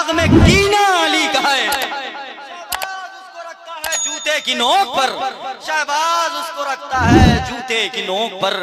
दिमाग में कीना अली का है, शहबाज उसको रखता है जूते की नोक पर, शहबाज उसको रखता है जूते की नोक पर,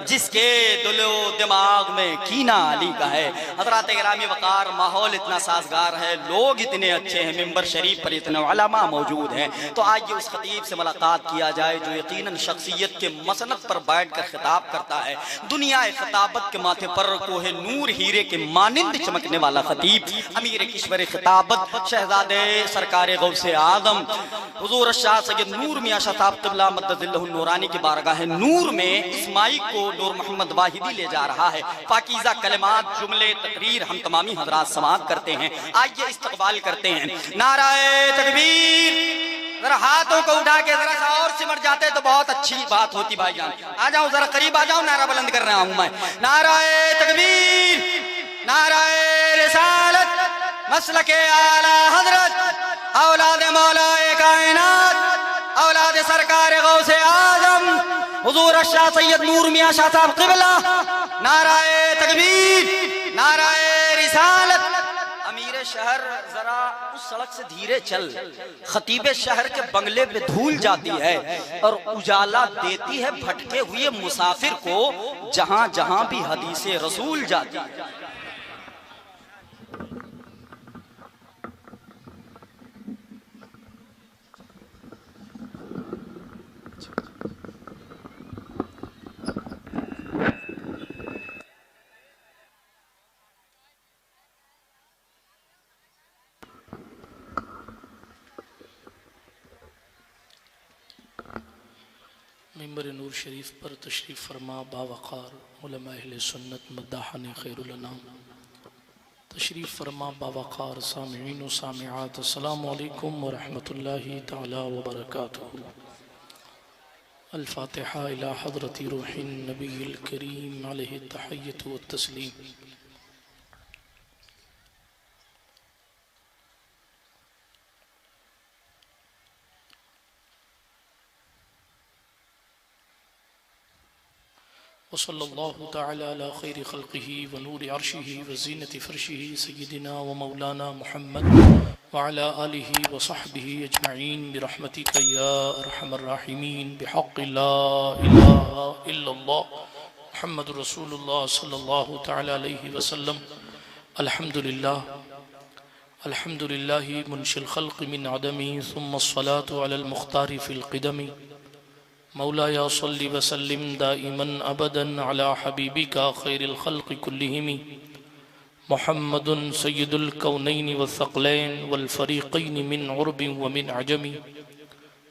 जिसके दिलो दिमाग में कीना अली का है। हज़रात गिरामी वक़ार, माहौल इतना साजगार है, लोग इतने अच्छे हैं, मिंबर शरीफ पर इतने उलमा मौजूद हैं, तो आइए उस खतीब से मुलाकात किया जाए जो यकीनन शख्सियत के मसनद पर बैठ कर खिताब करता है। दुनिया खिताबत के माथे पर कोहे नूर हीरे के मानिंद चमकने वाला खतीब, अमीर किश्वर खिताबत, शहजादे सरकार गौसे आदम हुजूर शाह सैयद नूर मियां शाह साहब क़िबला मद्दज़िल्लहु नूरानी की बारगाह नूर में इस माइक को नूर मोहम्मद वाहिदी ले जा रहा है। पाकीज़ा कलिमात, जुमले, तकरीर हम तमामी हज़रात समाअत करते हैं। आइए इस्तक़बाल करते हैं। नाराए तकबीर, जरा हाथों को उठा के जरा सा और सिमट जाते तो बहुत अच्छी बात होती भाईजान। आ जाओ जरा करीब आ जाओ, नारा बुलंद कर रहा हूं मैं। नाराए तकबीर, नाराए रिसालत, मसलके आला हजरत, औलाद मौलाए कायनात, औलाद सरकार गौसे आजम हुजूर शाह सैयद नूर मियां शाह साहब क़िबला। नाराए तकबीर, नाराए रिसालत। अमीर शहर जरा उस सड़क से धीरे चल, खतीबे शहर के बंगले पे धूल जाती है और उजाला देती है भटके हुए मुसाफिर को, जहां जहां भी हदीसे रसूल जाती है। मिंबर नूर शरीफ पर तशरीफ़ फरमा बावक़ार उलमा अहले सुन्नत मद्दाहान खैरुल अनाम, तशरीफ़ फरमा बावक़ार सामिईन व सामिआत, अस्सलामु अलैकुम व रहमतुल्लाहि तआला व बरकातुहू। अल-फ़ातिहा इला हज़रति रूहिन नबिय्यिल करीम अलैहि तहिय्यतु व तस्लीम। वसल्लल्लाहु तआला अला खैरि खल्क़िही व नूरि अर्शिही व ज़ीनति फ़र्शिही सय्यिदिना व मौलाना मुहम्मद व अला आलिही व सहबिही अजमईन बिरहमतिका या अरहमर राहिमीन बिहक़्क़ि ला इलाहा इल्लल्लाह मुहम्मदुर रसूलुल्लाह सल्लल्लाहु तआला अलैहि वसल्लम। अल्हम्दुलिल्लाह, अल्हम्दुलिल्लाहि मुनशिल ख़ल्क़ि मिन अदमी सुम्मा अस्सलातु अलल मुख्तारि फ़िल क़िदमी। मौलाया सल्लि व सल्लिम दाइमन अबदन अला हबीबिका खैरिल खल्क़ि कुल्लिहिम मुहम्मदुन सय्यिदुल कौनैनि व थक़लैन वल फ़रीक़ैन मिन उर्बिन व मिन अजमी।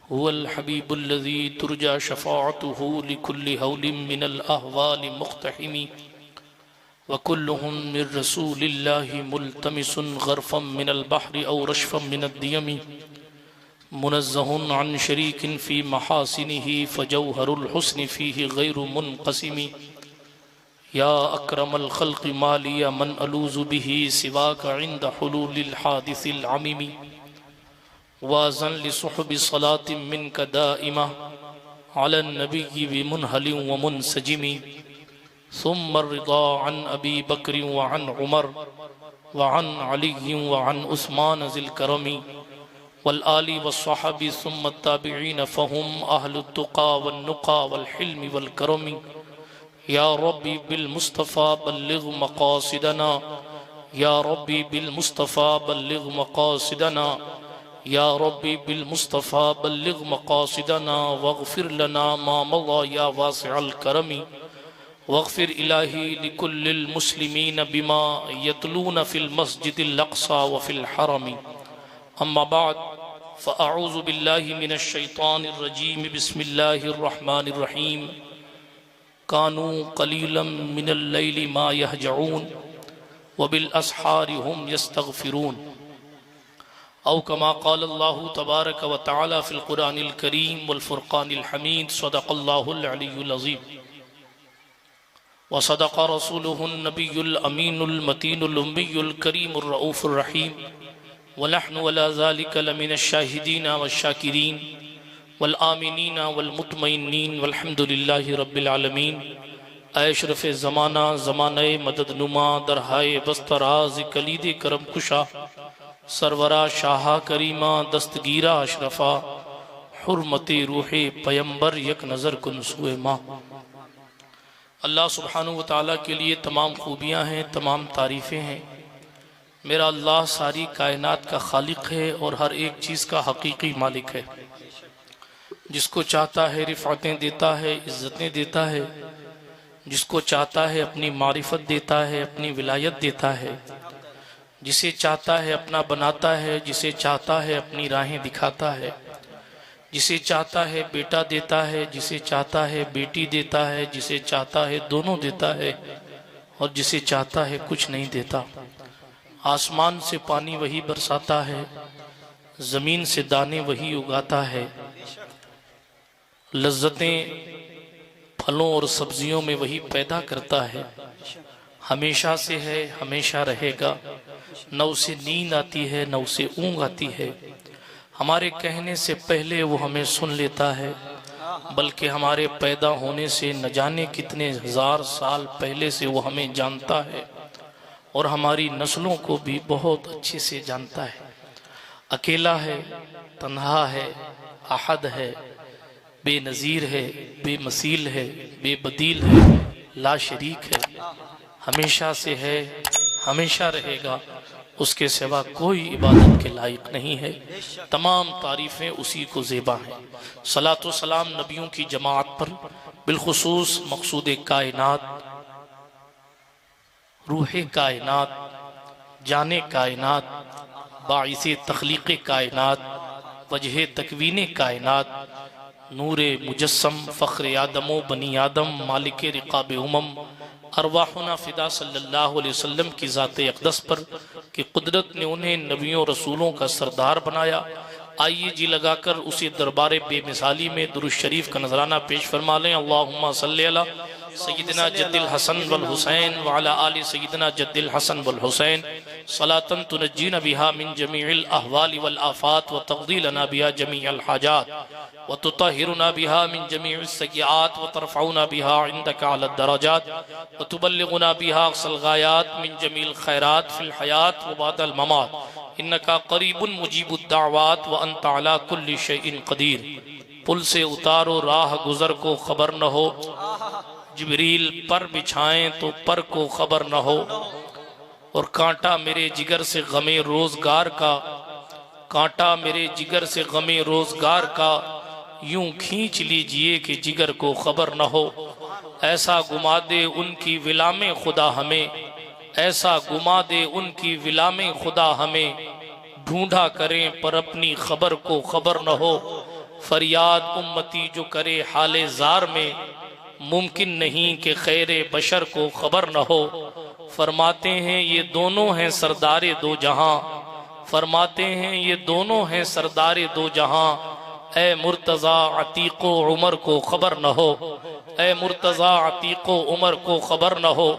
हुवल हबीबुल्लज़ी तुरजा शफ़ाअतुहु लिकुल्लि हौलिन मिनल अहवालि मुक़्तहिमी व कुल्लुहुम मिन रसूलिल्लाहि मुल्तमिसुन ग़र्फ़म मिनल बहरि औ रशफ़म मिनद दियमी। मुनज़्ज़हुन अन शरीकिन फ़ी महासिनिही फ़जौहरुल हुस्नि फ़ीहि गैरु मुनक़सिमी। या अक्रमल ख़ल्क़ि मालिया मन अलूज़ु बिही सिवाका इंद हुलूलिल हादिसिल अमीमी। वाज़न लिसुहबि सलातिन मिनका दाइमा अलन नबिय्यि बिमुनहलिन व मुनसजिमी। सुम्मा रिदा अन अबी बक्र व अन उमर व अन अली व अन उस्मान ज़िल करमी वल आलि वस्सहाबी सुम्मा ताबिईन फ़हुम अहलुत तुक़ा वन नुक़ा वल हिल्मि वल करमी। या रब्बी बिल मुस्तफ़ा बल्लिग़ मक़ासिदना, या रब्बी बिल मुस्तफ़ा बल्लिग़ मक़ासिदना, या रब्बी बिल मुस्तफ़ा बल्लिग़ मक़ासिदना वग़फ़िर लना मा मज़ा या वासिअल करमी। वग़फ़िर इलाही लिकुल्लिल मुस्लिमीन बिमा यतलून फ़िल मस्जिदिल अक़सा व फ़िल हरमी। अम्मा बाद फ़अऊज़ु बिल्लाहि मिनश शैतानिर रजीम, बिस्मिल्लाहिर रहमानिर रहीम। कानू क़लीलन मिनल लैलि मा यहजऊन व बिल अस्हारि हुम यस्तग़फ़िरून। औ कमा क़ाल अल्लाहु तबारक व तआला फ़िल क़ुरानिल करीम वल फ़ुरक़ानिल हमीद। सदक़ल्लाहुल अलीयुल अज़ीम व सदक़ रसूलुहुन नबियुल अमीनुल मतीनुल उम्मियुल करीमुर रऊफ़ुर रहीम। व नहनु अला ज़ालिका लमिनश शाहिदीन वश्शाकिरीन वल आमिनीन वल मुतमइन्नीन वल्हम्दुलिल्लाहि रब्बिल आलमीन। अशरफ ज़माना ज़माने मदद नुमा दरहाए बस्तराज कलीद करम कुशा सरवरा शाह करीमा दस्तगीरा अशरफा हुर्मती रूहे पयंबर यक नज़र कुन सुए माँ। अल्लाह सुब्हानहू व तआला के लिए तमाम खूबियाँ हैं, तमाम तारीफ़ें हैं। मेरा अल्लाह सारी कायनात का खालिक है और हर एक चीज़ का हकीकी मालिक है। जिसको चाहता है रिफ़ातें देता है, इज़्ज़तें देता है। जिसको चाहता है अपनी मारिफत देता है, अपनी विलायत देता है। जिसे चाहता है अपना बनाता है, जिसे चाहता है अपनी राहें दिखाता है। जिसे चाहता है बेटा देता है, जिसे चाहता है बेटी देता है, जिसे चाहता है दोनों देता है और जिसे चाहता है कुछ नहीं देता। आसमान से पानी वही बरसाता है, ज़मीन से दाने वही उगाता है। लज्जतें फलों और सब्जियों में वही पैदा करता है। हमेशा से है, हमेशा रहेगा। न उसे नींद आती है, न उसे ऊँघ आती है। हमारे कहने से पहले वो हमें सुन लेता है, बल्कि हमारे पैदा होने से न जाने कितने हजार साल पहले से वो हमें जानता है और हमारी नस्लों को भी बहुत अच्छे से जानता है। अकेला है, तन्हा है, अहद है, बेनज़ीर है, बेमसील है, बेबदील है, ला शरीक है। हमेशा से है, हमेशा रहेगा। उसके सिवा कोई इबादत के लायक नहीं है। तमाम तारीफ़ें उसी को ज़ेबा हैं। सलातो सलाम नबियों की जमात पर, बिलखुसूस मकसूद कायनात, रूह कायनात, जाने कायनात, बाइसे तख्लीक़ कायनात, वजह तकवीन कायनात, नूरे मुजस्सम फ़ख्र आदमो बनी आदम मालिक रिक़ाब उमम अरवाहुना फ़िदा सल्लल्लाहु अलैहि वसल्लम की ज़ात अक़दस पर कि कुदरत ने उन्हें नबियों रसूलों का सरदार बनाया। आइए जी लगाकर उसी दरबार बेमिसाली में दुरूद शरीफ का नजराना पेश फरमा लें। अल्लाहुम्मा सल्ली अला सय्यिदना जद्दिल हसन वल हुसैन व अला आलि सय्यिदना जद्दिल हसन वल हुसैन सलातन तुनज्जीना बिहा मिन जमीइल अहवाल वल आफात व तक़दी लना बिहा जमीअल हाजात व तुतहिरुना बिहा मिन जमीइस सय्यात व तरफ़उना बिहा इंदका अला दरजात व तुबल्लिगुना बिहा अक़सल गायात मिन जमीइल खैरात फिल हयात व बादल ममात इन्नका करीबुन मुजीबुद दाअवात व अंता अला कुल्लि शैइन क़दीर। पुल से उतारो राह गुज़र को खबर न हो, जिब्रील पर बिछाएं तो पर को खबर न हो। और कांटा मेरे जिगर से गमे रोजगार का, कांटा मेरे जिगर से गमे रोजगार का, यूं खींच लीजिए कि जिगर को खबर न हो। ऐसा गुमा दे उनकी विला में खुदा हमें, ऐसा गुमा दे उनकी विला में खुदा हमें। ढूंढा करें पर अपनी खबर को खबर न हो। फरियाद उम्मती जो करे हाले जार में, मुमकिन नहीं कि खैरे बशर को खबर न हो। फरमाते हैं ये दोनों हैं सरदारे दो जहां, फरमाते हैं ये दोनों हैं सरदारे दो जहां। ए मुर्तज़ा अतीको उमर को खबर न हो, ए मुर्तज़ा अतीको उमर को खबर न हो।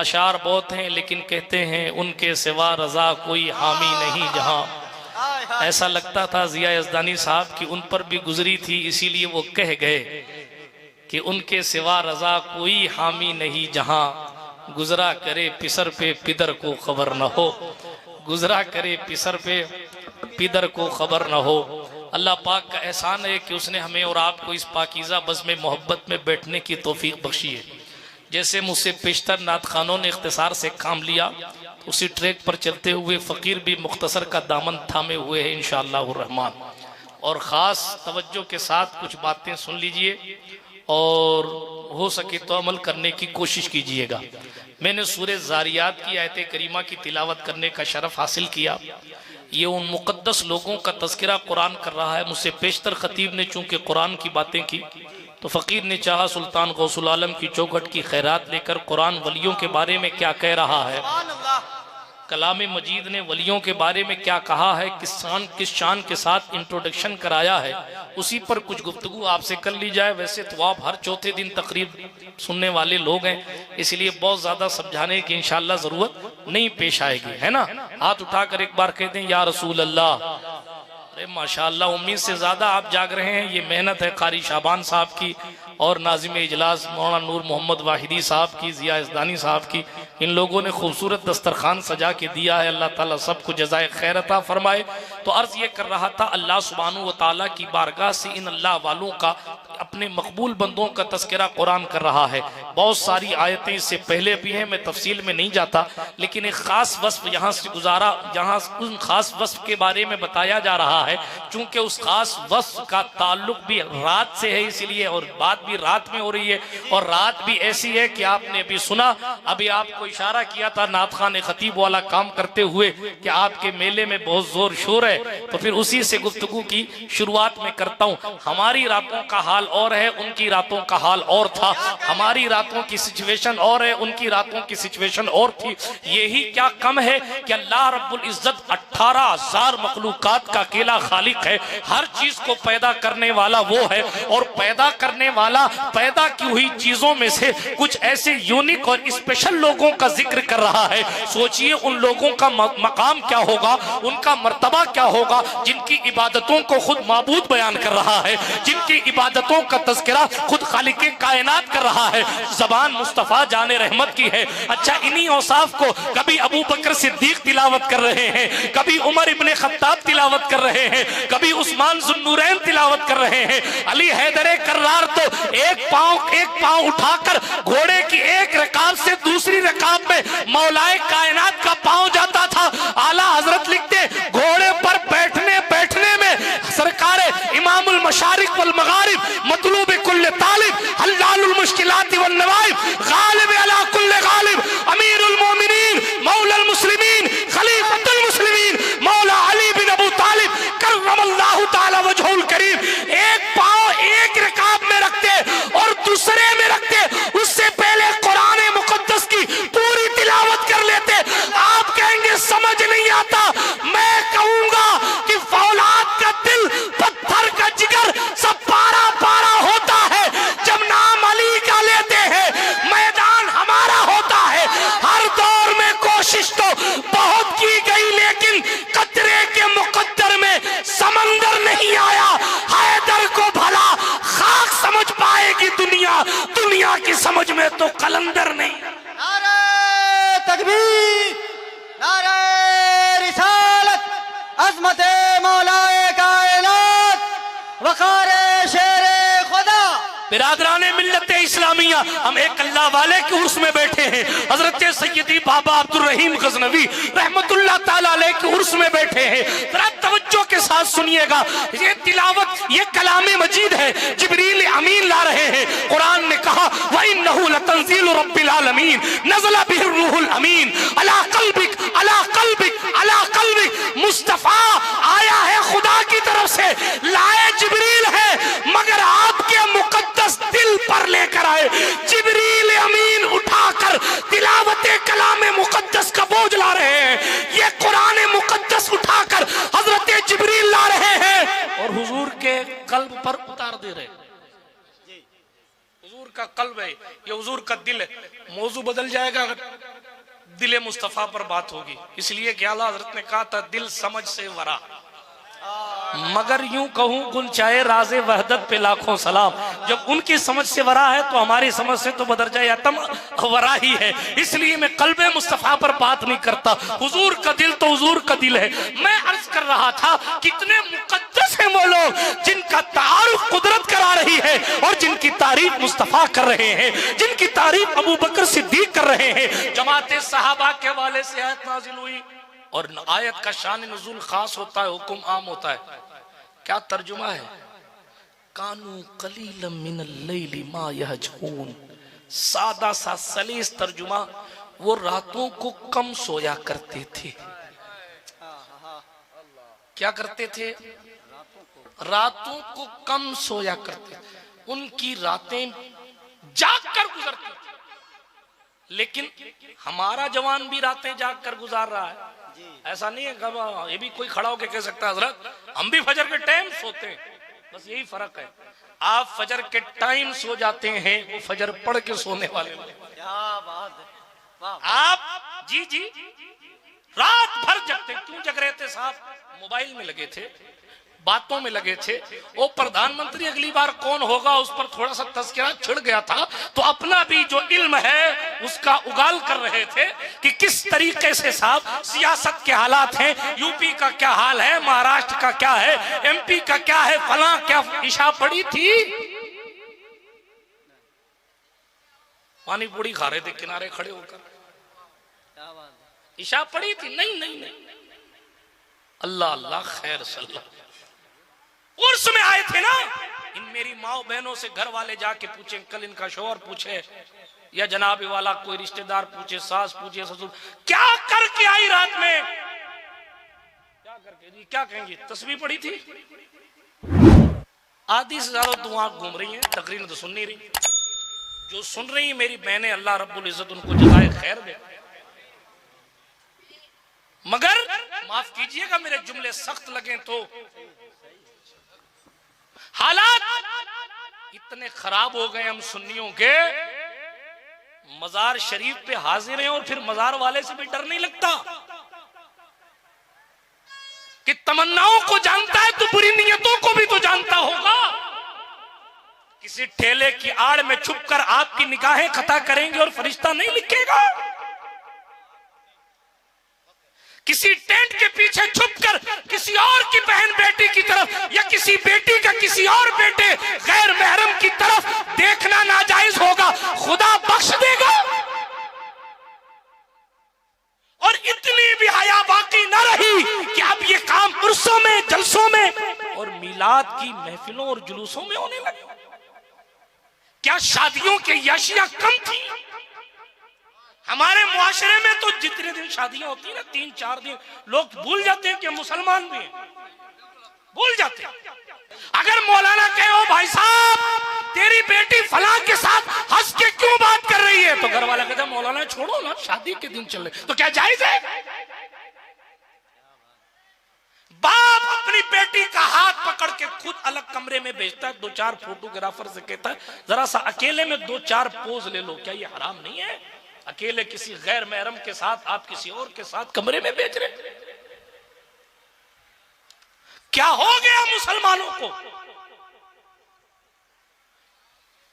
अशार बहुत हैं लेकिन कहते हैं उनके सिवा रज़ा कोई हामी नहीं जहां। ऐसा लगता था ज़िया यज़दानी साहब कि उन पर भी गुजरी थी, इसीलिए वो कह गए कि उनके सिवा रज़ा कोई हामी नहीं जहां। गुजरा करे पिसर पे पिदर को खबर न हो, गुजरा करे पिसर पे पिदर को खबर न हो। अल्लाह पाक का एहसान है कि उसने हमें और आपको इस पाकीज़ा बज़ में मोहब्बत में बैठने की तौफीक बख्शी है। जैसे मुझसे पेशतर नात खानों ने इख्तिसार से काम लिया, तो उसी ट्रैक पर चलते हुए फ़कीर भी मुख्तसर का दामन थामे हुए हैं इंशाअल्लाह रहमान। और ख़ास तवज्जो के साथ कुछ बातें सुन लीजिए और हो सके तो अमल करने की कोशिश कीजिएगा। मैंने सूरह ज़ारियात की आयत करीमा की तिलावत करने का शरफ हासिल किया। ये उन मुक़द्दस लोगों का तज़किरा कुरान कर रहा है। मुझसे पेशतर ख़तीब ने चूँकि कुरान की बातें की, तो फ़कीर ने चाहा सुल्तान गौसुल आलम की चौखट की खैरात लेकर कुरान वलियों के बारे में क्या कह रहा है, कलाम मजीद ने वलियों के बारे में क्या कहा है, किस शान के साथ इंट्रोडक्शन कराया है, उसी पर कुछ गुफ्तगू आपसे कर ली जाए। वैसे तो आप हर चौथे दिन तकरीब सुनने वाले लोग हैं, इसलिए बहुत ज़्यादा समझाने की इंशाअल्लाह ज़रूरत नहीं पेश आएगी, है ना। हाथ उठाकर एक बार कहते हैं या रसूल अल्लाह। अरे माशाअल्लाह, उम्मीद से ज़्यादा आप जाग रहे हैं। ये मेहनत है कारी शाबान साहब की और नाजिम इजलास मौलाना नूर मोहम्मद वाहिदी साहब की, ज़िया इस्दानी साहब की, इन लोगों ने खूबसूरत दस्तरखान सजा के दिया है। अल्लाह ताला सबको जज़ाए खैर अता फरमाए। तो अर्ज़ ये कर रहा था, अल्लाह सुब्हानहू व तआला की बारगाह से इन अल्लाह वालों का, अपने मकबूल बंदों का तज़किरा कुरान कर रहा है। बहुत सारी आयतें इससे पहले भी हैं, मैं तफसील में नहीं जाता, लेकिन एक ख़ास वस्फ यहाँ से गुजारा, यहाँ उन ख़ास वस्फ के बारे में बताया जा रहा है। चूँकि उस ख़ास वस्फ का ताल्लुक भी रात से है, इसलिए, और बात भी रात में हो रही है, और रात भी ऐसी है कि आपने अभी सुना, अभी आपको इशारा किया था नात खान खतीब वाला काम करते हुए कि आपके मेले में बहुत जोर शोर है, तो फिर उसी से गुफ्तगू की शुरुआत में करता हूँ। हमारी रातों का हाल और है, उनकी रातों का हाल और था। हमारी रातों की सिचुएशन और है, उनकी रातों की सिचुएशन और थी। यही क्या कम है कि अल्लाह रब्बुल इज्जत 18,000 मखलूकात का अकेला खालिक है। हर चीज को पैदा करने वाला वो है, और पैदा करने वाला पैदा की हुई चीजों में से कुछ ऐसे यूनिक और स्पेशल लोगों का जिक्र कर रहा है। सोचिए उन लोगों का मकाम क्या होगा, उनका मर्तबा क्या होगा, जिनकी इबादतों को खुद माबूद बयान कर रहा है, जिनकी इबादतों का तज़किरा खुद खालिक कायनात कर रहा है। ज़बान मुस्तफ़ा जाने रहमत की है। अच्छा, इन्हीं औसाफ को कभी अबू बकर सिद्दीक तिलावत कर रहे हैं, कभी उमर इब्ने खत्ताब तिलावत कर रहे हैं, कभी उस्मान ज़ुन्नूरैन तिलावत कर रहे हैं। अली हैदर कर्रार तो एक पांव उठाकर घोड़े की एक रकाब से दूसरी रकाब में मौलाए कायनात का पांव जाता था। आला हजरत लिखते, घोड़े पर बैठने में सरकार इमामुल मशारिक वल मगारिब, मतलूब कुल्ल तालिब, हल्लालुल मुश्किलात वल नवाइब, गालिब अला कुल्ल गालिब, अमीरुल मोमिनीन, मौलाल मुस्लिमीन, खलीफतुल मुस्लिमीन, मौला अली बिन अबू तालिब कररमल्लाहु तआला वजहुल करीम। एक पांव एक रकाब में रखते और दूसरे में रखते, उससे पहले कुरान मुकद्दस की पूरी तिलावत कर लेते। आप कहेंगे समझ नहीं आता, मैं कहूंगा कि फौलाद का दिल, पत्थर का जिगर सब पारा पारा होता है जब नाम अली का लेते हैं। मैदान हमारा होता है। हर दौर में कोशिश तो बहुत की गई, लेकिन कतरे के मुकद्दर में समंदर नहीं आया। हैदर को भला खाक समझ पाएगी दुनिया, दुनिया की समझ में तो कलंदर नहीं। नारे तकबीर, नारे रिसालत, अज़मते मौलाए कायनात, वक़ारे शेरे खुदा। बिरादराने मिल्लत इस्लामिया, हम एक अल्लाह वाले के उर्स में बैठे हैं। हजरत सैयदी बाबा अब्दुल रहीम गजनवी रहमतुल्लाह ताला अलैह के उर्स में बैठे हैं। जरा तवज्जो के साथ सुनिएगा, ये तिलावत, ये कलामे मजीद है, जिब्रील अमीन ला रहे हैं। कुरान ने कहा, व इन्नहु लतंजीलु रब्बिल आलमीन नज़ला बिहि रूहुल अमीन अला क़ल्बिक अला क़ल्बिक अला क़ल्बिक। मुस्तफा आया है खुदा की तरफ से, लाए जिब्रील है, मगर आपके मुकद्दस दिल पर लेकर आए। जिब्रील अमीन उठाकर तिलावते कलामे मुकद्दस का बोझ ला रहे हैं। ये कुरान मुकद्दस उठाकर हजरत जिब्रील ला रहे हैं और हुजूर के कल्ब पर उतार दे रहे। हुजूर का कल्ब है, ये हुजूर का दिल है। मौजू बदल जाएगा, दिल मुस्तफा पर बात होगी। इसलिए कि आला हजरत ने कहा था, दिल समझ से वरा, मगर यूं कहूं गुलचाए राज़े वहदत पे लाखों सलाम। जब उनकी समझ से वरा है तो हमारी समझ से तो बदरजा आतम वरा ही है। इसलिए मैं कल्बे मुस्तफा पर बात नहीं करता। हुजूर का दिल तो हुजूर का दिल है। मैं अर्ज कर रहा था, कितने मुकद्दस हैं वो लोग जिनका तारुफ कुदरत करा रही है और जिनकी तारीफ मुस्तफा कर रहे हैं, जिनकी तारीफ अबू बकर सिद्दीक कर रहे हैं। जमाते सहाबा के हवाले से आयत नाजिल हुई, और आयत का शान नुज़ूल खास होता है, हुक्म आम होता है। क्या तर्जुमा है? कानू कलीलम मिनल लैली मा यहजून। सादा सा सलीस तर्जुमा, वो रातों को कम सोया करते थे। क्या करते थे? रातों को कम सोया करते थे। उनकी रातें जाग कर गुजरती थी। लेकिन हमारा जवान भी रातें जाग कर गुजार रहा है। ऐसा नहीं है, ये भी कोई खड़ा होकर कह सकता है हजरत हम भी फजर के टाइम सोते हैं। बस यही फर्क है, आप फजर के टाइम सो जाते हैं, वो फजर पढ़ के सोने वाले। क्या बात है। आप जी रात भर जगते। क्यों जग रहे थे साहब? मोबाइल में लगे थे, बातों में लगे थे। वो प्रधानमंत्री अगली बार कौन होगा उस पर थोड़ा सा तस्करा छिड़ गया था, तो अपना भी जो इल्म है उसका उगाल कर रहे थे कि किस तरीके से साहब सियासत के हालात हैं, यूपी का क्या हाल है, महाराष्ट्र का क्या है, एमपी का क्या है, फला क्या इशा पड़ी थी। पानी पूरी खा रहे थे किनारे खड़े होकर, इशा पड़ी थी, नहीं नहीं नहीं, अल्लाह अल्लाह खैर सल्लल्लाह। उर्स में आए थे ना, इन मेरी माओ बहनों से घर वाले जाके पूछे, कल इनका शौहर पूछे या जनाब वाला कोई रिश्तेदार पूछे, सास पूछे, ससुर क्या करके आई रात में, क्या करके जी, क्या कहेंगे तस्वीर पड़ी थी। आधी से ज्यादा तो आंख घूम रही है, तकरीर तो सुन नहीं रही। जो सुन रही है मेरी बहनें, अल्लाह रब्बुल इज्जत उनको जज़ाए खैर दे। मगर माफ कीजिएगा मेरे जुमले सख्त लगे तो हालात इतने खराब हो गए हम सुन्नियों के, मजार शरीफ पे हाजिर हैं और फिर मजार वाले से भी डर नहीं लगता कि तमन्नाओं को जानता है तो बुरी नियतों को भी तो जानता होगा। किसी ठेले की आड़ में छुपकर आपकी निगाहें खता करेंगे और फरिश्ता नहीं लिखेगा। किसी टेंट के पीछे छुपकर किसी और की बहन बेटी की तरफ या किसी बेटी का किसी और बेटे गैर महरम की तरफ देखना नाजायज होगा, खुदा बख्श देगा। और इतनी भी हया बाकी न रही कि अब ये काम उर्सों में, जलसों में और मिलाद की महफिलों और जुलूसों में होने लगे। क्या शादियों के याशियां कम थी? हमारे मुआशरे में तो जितने दिन शादियां होती ना, 3-4 दिन, लोग भूल जाते हैं कि मुसलमान भी हैं, भूल जाते हैं। अगर मौलाना कहे ओ भाई साहब तेरी बेटी फलां के साथ हंस के क्यों बात कर रही है, तो घर वाला कहता मौलाना छोड़ो ना, शादी के दिन चल रहे, तो क्या जायज है? बाप अपनी बेटी का हाथ पकड़ के खुद अलग कमरे में भेजता है, 2-4 फोटोग्राफर से कहता है जरा सा अकेले में 2-4 पोज ले लो, क्या ये हराम नहीं है? अकेले किसी गैर महरम के साथ आप किसी और के साथ कमरे में भेज रहे। क्या हो गया मुसलमानों को?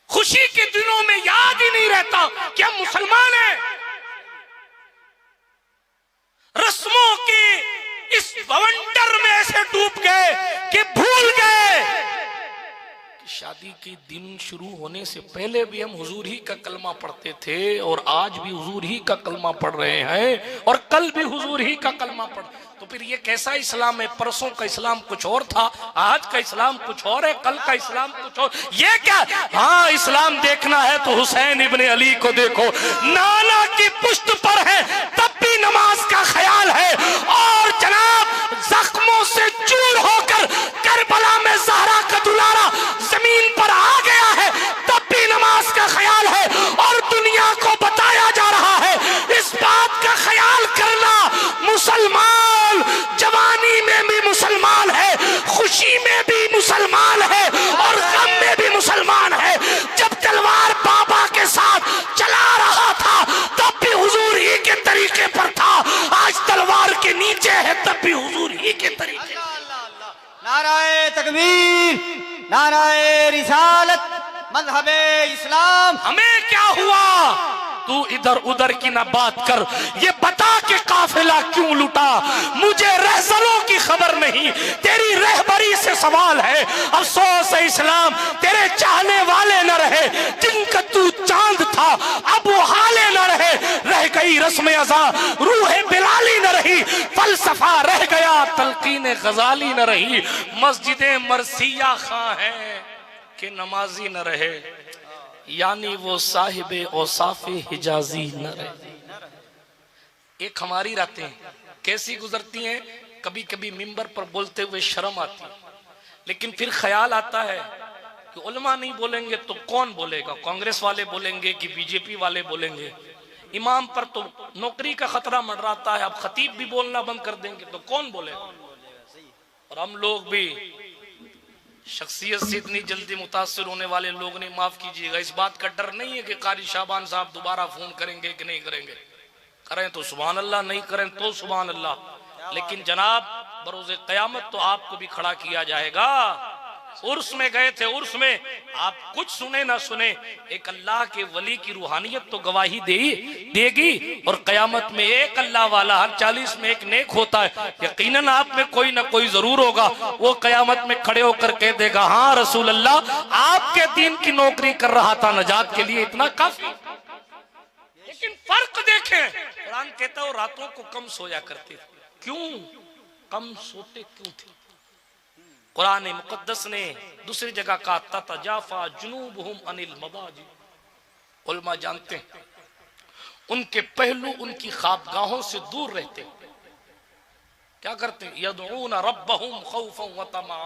खुशी के दिनों में याद ही नहीं रहता कि हम मुसलमान हैं। रस्मों की इस बवंडर में ऐसे डूब गए कि भूल गए कि शादी के दिन शुरू होने से पहले भी हम हुजूर ही का कलमा पढ़ते थे और आज भी हुजूर ही का कलमा पढ़ रहे हैं और कल भी हुजूर ही का कलमा पढ़। तो फिर ये कैसा इस्लाम है? परसों का इस्लाम कुछ और था, आज का इस्लाम कुछ और है, कल का इस्लाम कुछ और। ये क्या? हाँ, इस्लाम देखना है तो हुसैन इब्ने अली को देखो, नाना की पुश्त पर है तब भी नमाज का ख्याल है, और जनाब जख्मों से चूर होकर करबला में ज़हरा का दुलारा जमीन पर आ गया है तब भी नमाज का ख्याल है। और दुनिया को बताया जा रहा है इस बात का ख्याल करना, मुसलमान जवानी में भी मुसलमान है, खुशी में भी मुसलमान है और गम में भी मुसलमान है। जब तलवार बाबा के साथ चला रहा था तब भी हुजूर ही के तरीके पर था, आज तलवार के नीचे है तब भी हुजूर ही के तरीके। नाराए तकबीर, नाराए रिसालत, मज़हबे इस्लाम। हमें क्या हुआ? तू इधर उधर की ना बात कर, ये बता के काफिला क्यों लुटा, मुझे रहज़लों की खबर नहीं, तेरी रहबरी से सवाल है। अफसोस है इस्लाम तेरे चाहने वाले न रहे, जिनका तू चांद था अब वो हाले न रहे, रह गई रस्म अज़ा रूह बिलाली न रही, फलसफा रह गया तलकीन गजाली न रही, मस्जिदे मरसिया खां है कि नमाजी न रहे, यानी वो साहिबे औसाफे हिजाजी न रहे। एक हमारी रातें कैसी गुजरती हैं, कभी कभी मिंबर पर बोलते हुए शर्म आती है, लेकिन फिर ख्याल आता है कि उलमा नहीं बोलेंगे तो कौन बोलेगा? कांग्रेस वाले बोलेंगे कि बीजेपी वाले बोलेंगे? इमाम पर तो नौकरी का खतरा मंडराता है, अब खतीब भी बोलना बंद कर देंगे तो कौन बोलेगा? और हम लोग भी शख्सियत से इतनी जल्दी मुतासिर होने वाले लोग नहीं, माफ कीजिएगा, इस बात का डर नहीं है कि कारी शाबान साहब दोबारा फोन करेंगे कि नहीं करेंगे। करें तो सुभान अल्लाह, नहीं करें तो सुभान अल्लाह। लेकिन जनाब बरोज़े क़यामत तो आपको भी खड़ा किया जाएगा। उर्स में गए थे, उर्स में आप कुछ सुने ना सुने, एक अल्लाह के वली की रूहानियत तो गवाही देगी। और क़यामत में एक अल्लाह वाला हर 40 में एक नेक होता है, यकीनन आप में कोई ना कोई जरूर होगा। वो क़यामत में खड़े होकर कह देगा, हाँ रसूल अल्लाह, आपके दीन की नौकरी कर रहा था, नजात के लिए इतना काफी। लेकिन फर्क देखें, कुरान कहता है वो रातों को कम सोया करते थे। क्यों कम सोते क्यों थे? कुरान मुकद्दस ने दूसरी जगह कहा, ततजाफा जुनूबहुम अनिल मदाजी। उलमा जानते हैं उनके पहलू उनकी ख्वाबगाहों से दूर रहते। क्या करते हैं? यदऊना रब्बहुम खौफन व तमा।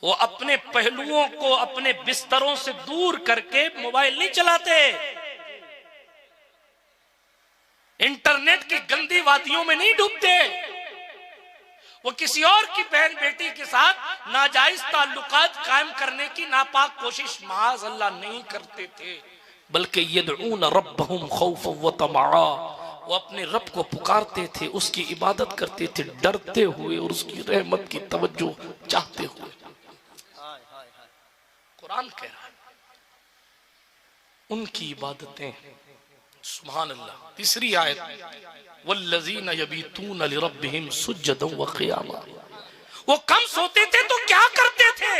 वो अपने पहलुओं को अपने बिस्तरों से दूर करके मोबाइल नहीं चलाते, इंटरनेट की गंदी वादियों में नहीं डूबते, वो किसी और की बहन बेटी के साथ नाजायज ताल्लुकात कायम करने की नापाक कोशिश माज़ अल्लाह नहीं करते थे, बल्कि यदऊन रब्बहुम खौफन व तमआ। वो अपने रब को पुकारते थे, उसकी इबादत करते थे डरते हुए और उसकी रहमत की तवज्जो चाहते हुए। कुरान कह रहा है उनकी इबादतें, सुभान अल्लाह। तीसरी आयत, वल्लज़ीना यबीतून लिरब्बिहिम सुज्जदन व क़ियामा। वो कम सोते थे तो क्या करते थे?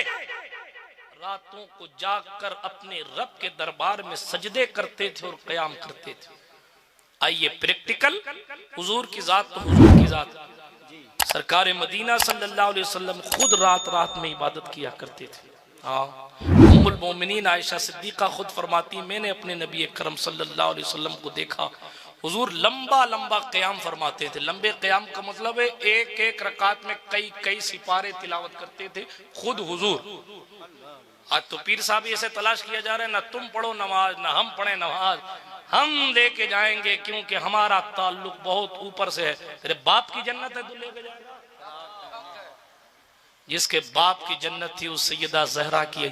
रातों को जागकर अपने रब के दरबार में सजदे करते थे और क़याम करते थे। आइए प्रैक्टिकल, हुजूर की जात तो हुजूर की जात, सरकार मदीना सल्लल्लाहु अलैहि वसल्लम खुद रात रात में इबादत किया करते थे। हाँ, उम्मुल मोमिनीन आयशा सिद्दीक़ा खुद फरमाती, मैंने अपने नबी अकरम सल्लल्लाहु अलैहि वसल्लम को देखा, हुजूर लंबा लंबा क़याम फरमाते थे। लंबे क़याम का मतलब है एक एक रकात में कई कई सिपारे तिलावत करते थे खुद हुजूर। आज तो पीर साहब ऐसे तलाश किया जा रहा है, ना तुम पढ़ो नमाज ना हम पढ़े नमाज, हम लेके जाएंगे क्योंकि हमारा ताल्लुक बहुत ऊपर से है। तेरे बाप की जन्नत है, तू लेके जाएगा? जिसके बाप की जन्नत थी उस सैयदा ज़हरा की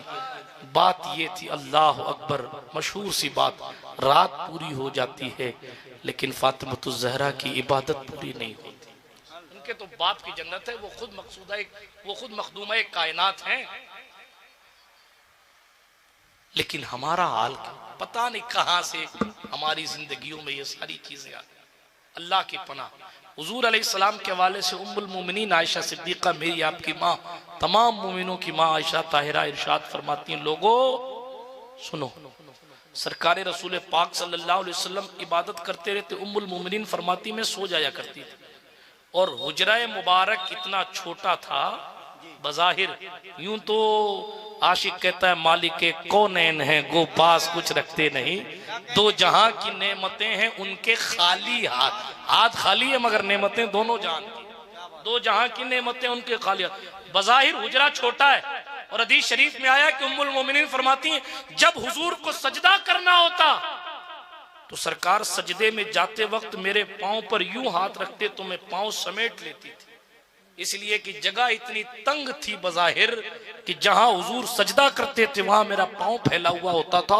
बात ये थी, अल्लाह अकबर, मशहूर सी बात, रात पूरी हो जाती है लेकिन फातिमा ज़हरा की इबादत पूरी नहीं होती। उनके तो बाप की जन्नत है, वो खुद मकसूदा, वो खुद मखदूमा कायनात हैं। लेकिन हमारा हाल पता नहीं कहां से हमारी जिंदगियों में ये सारी चीजें आ। अल्लाह की पनाह, हुजूर अलैहिस्सलाम के हवाले से उम्मुल मोमिनीन आयशा सिद्दीक़ा, मेरी आपकी माँ, तमाम मोमिनों की माँ आयशा ताहिरा इरशाद फरमाती हैं, लोगों सुनो, सरकार रसूल पाक सल्लल्लाहु अलैहि वसल्लम इबादत करते रहते, उम्मुल मोमिनीन फरमाती में सो जाया करती थी। और हुजरा मुबारक इतना छोटा था, बज़ाहिर यूं तो आशिक कहता है मालिक कौनैन है गो पास कुछ रखते नहीं, दो जहां की नेमतें हैं उनके खाली हाथ, हाथ खाली है मगर नेमतें दोनों जहां की, दो जहां की नेमतें उनके खाली हाथ। बज़ाहिर हुजरा छोटा है, और हदीस शरीफ में आया कि उम्मुल मोमिनीन फरमाती हैं, जब हुजूर को सजदा करना होता तो सरकार सजदे में जाते वक्त मेरे पांव पर यूं हाथ रखते तो मैं पांव समेट लेती थी, इसलिए कि जगह इतनी तंग थी बज़ाहिर कि जहां हुजूर सजदा करते थे वहां मेरा पांव फैला हुआ होता था।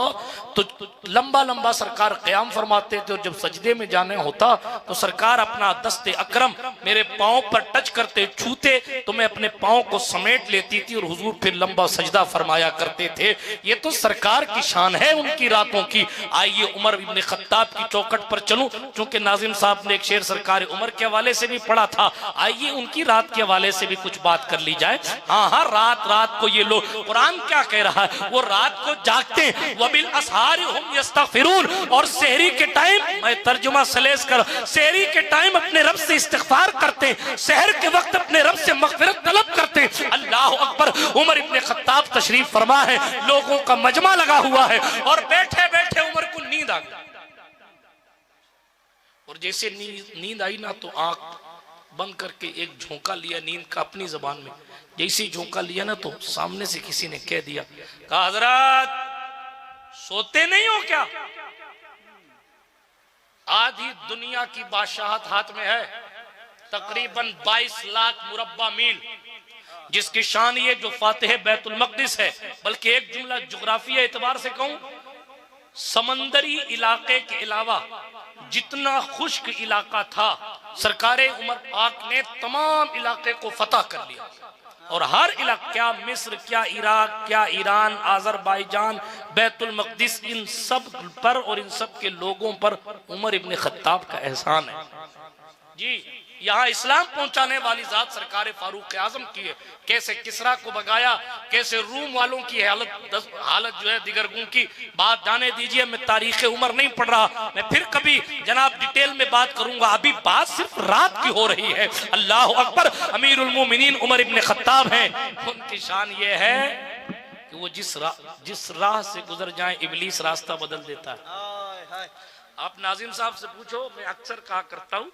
तो लंबा लंबा सरकार क़याम फरमाते थे, और जब सजदे में जाने होता तो सरकार अपना दस्ते अकरम मेरे पांव पर टच करते, छूते तो मैं अपने पांव को समेट लेती थी और हुजूर फिर लंबा सजदा फरमाया करते थे। ये तो सरकार की शान है उनकी रातों की। आइए उमर इब्न खत्ताब की चौखट पर चलूं, क्योंकि नाजिम साहब ने एक शेर सरकार उमर के हवाले से भी पढ़ा था। आइए उनकी रात के हवाले से भी कुछ बात कर ली जाए। हाँ हाँ, रात रात को ये लोग, कुरान क्या कह रहा है, वो रात को जागते, वबिल असहार हुम यस्तगफिरून, और सहरी के टाइम, मैं तर्जुमा सलेस कर, सहरी के टाइम अपने रब से इस्तिगफार करते, सहर के वक्त अपने रब से मगफिरत तलब करते। अल्लाह अकबर। उमर इब्न खत्ताब तशरीफ फरमा है, लोगों का मजमा लगा हुआ है, और बैठे बैठे उमर को नींद आ गई, और जैसे नींद आई ना तो आंख बंद करके एक झोंका लिया नींद का अपनी जबान में। जैसे ही झोंका लिया ना तो सामने से किसी ने कह दिया, कहा हजरत सोते नहीं हो क्या? आधी दुनिया की बादशाहत हाथ में है, तकरीबन 22 लाख मुरब्बा मील, जिसकी शान ये जो फातिह बैतुल मक़दिस है। बल्कि एक जुमला जुग्राफिया एतबार से कहूं, समंदरी इलाके के अलावा जितना खुश्क इलाका था सरकारे उमर पाक ने तमाम इलाके को फतह कर लिया और हर इलाका, क्या मिस्र, क्या इराक, क्या ईरान, आज़रबाईजान, बैतुल मक़दिस, इन सब पर और इन सब के लोगों पर उमर इब्न खत्ताब का एहसान है जी। यहाँ इस्लाम पहुंचाने वाली जात सरकार फारूक आजम की है। कैसे किसरा को भगाया, कैसे रूम वालों की हालत जो है दिगरगुं की बात जाने दीजिए। मैं तारीख उमर नहीं पढ़ रहा, मैं फिर कभी जनाब डिटेल में बात करूंगा। अभी बात सिर्फ रात की हो रही है। अल्लाह अकबर। अमीरुल मोमिनीन उमर इब्न खत्ताब हैं। उनकी शान ये है कि वो जिस राह से गुजर जाए इबलीस रास्ता बदल देता है। आप नाजिम साहब से पूछो, मैं अक्सर कहा करता हूँ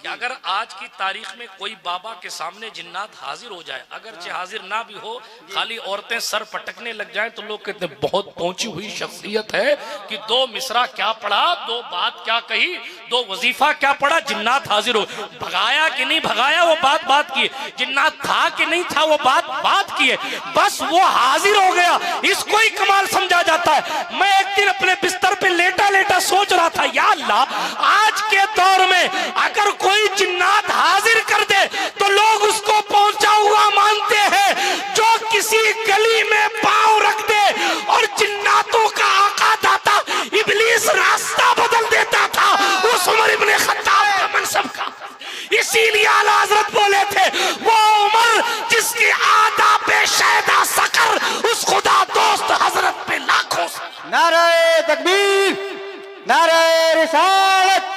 कि अगर आज की तारीख में कोई बाबा के सामने जिन्नात हाजिर हो जाए, अगरचे हाजिर ना भी हो, खाली औरतें सर पटकने लग जाएं, तो लोग कहते हैं बहुत पहुंची हुई शख्सियत है कि 2 मिसरा क्या पढ़ा, 2 बात क्या कही, 2 वजीफा क्या पढ़ा, जिन्नात हाजिर हो। भगाया कि नहीं भगाया वो बात की, जिन्नात था कि नहीं था वो बात की है, बस वो हाजिर हो गया, इसको ही कमाल समझा जाता है। मैं एक दिन अपने बिस्तर पे लेटा सोच रहा था, या अल्लाह, आज के दौर में अगर कोई जिन्नात हाजिर कर दे तो लोग उसको पहुंचा हुआ मानते हैं। जो किसी गली में पांव रख दे और जिन्नातों का आका दाता इब्लीस रास्ता बदल देता था, उस उमर इब्न खत्ताब का मनसब का। इसीलिए आला हज़रत बोले थे, वो उमर जिसकी आदा पे शैदा सकर, उस खुदा दोस्त हजरत पे लाखों। नारे तकबीर, नारे रिसालत,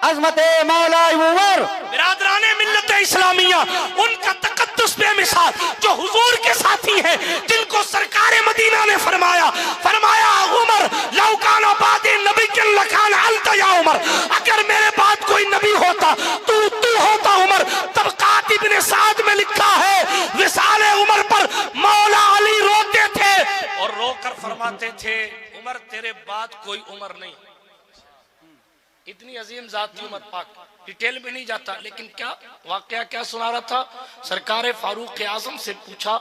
अज़मते मौला उमर। बिरादराने मिल्लत इस्लामिया, उनका तकद्दुस बेमिसाल, जो हुजूर के साथी हैं, जिनको सरकारे मदीना ने फरमाया उमर लौकाना बादे नबी के लखान अलता या उमर, अगर मेरे बाद कोई नबी होता तू होता उमर। तबक़ात इब्न साद में लिखा है, विसाले उमर पर मौला अली रोते थे और रोकर फरमाते थे, उमर तेरे बाद कोई उमर नहीं। इतनी अजीम जात थी उमर पाक, डिटेल में नहीं जाता, लेकिन क्या वाकया क्या सुना रहा था। सरकार फारूक आजम से पूछा,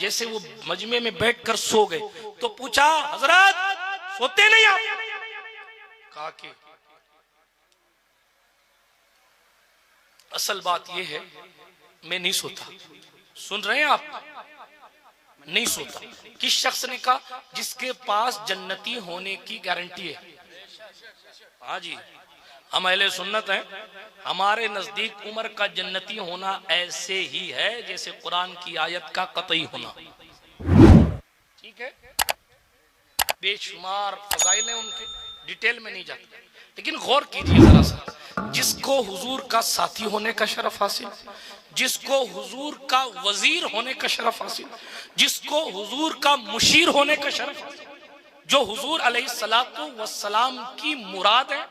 जैसे वो मजमे में बैठकर सो गए, तो पूछा, हजरत सोते नहीं आप? कहा कि असल बात यह है मैं नहीं सोता। सुन रहे हैं आप? नहीं सोता। किस शख्स ने कहा? जिसके पास जन्नती होने की गारंटी है। हाँ जी, हम अहले सुन्नत हैं, हमारे नजदीक उमर का जन्नती होना ऐसे ही है जैसे कुरान की आयत का कतई होना। ठीक है, बेशुमार फजाइल हैं उनके, डिटेल में नहीं जाते, लेकिन गौर कीजिए जरा सा, जिसको हुजूर का साथी होने का शरफ हासिल, जिसको हुजूर का वजीर होने का शरफ हासिल, जिसको हुजूर का मुशीर होने का शरफ हासिल, जो हुजूर अलैहिस्सलातु वस्सलाम की मुराद है,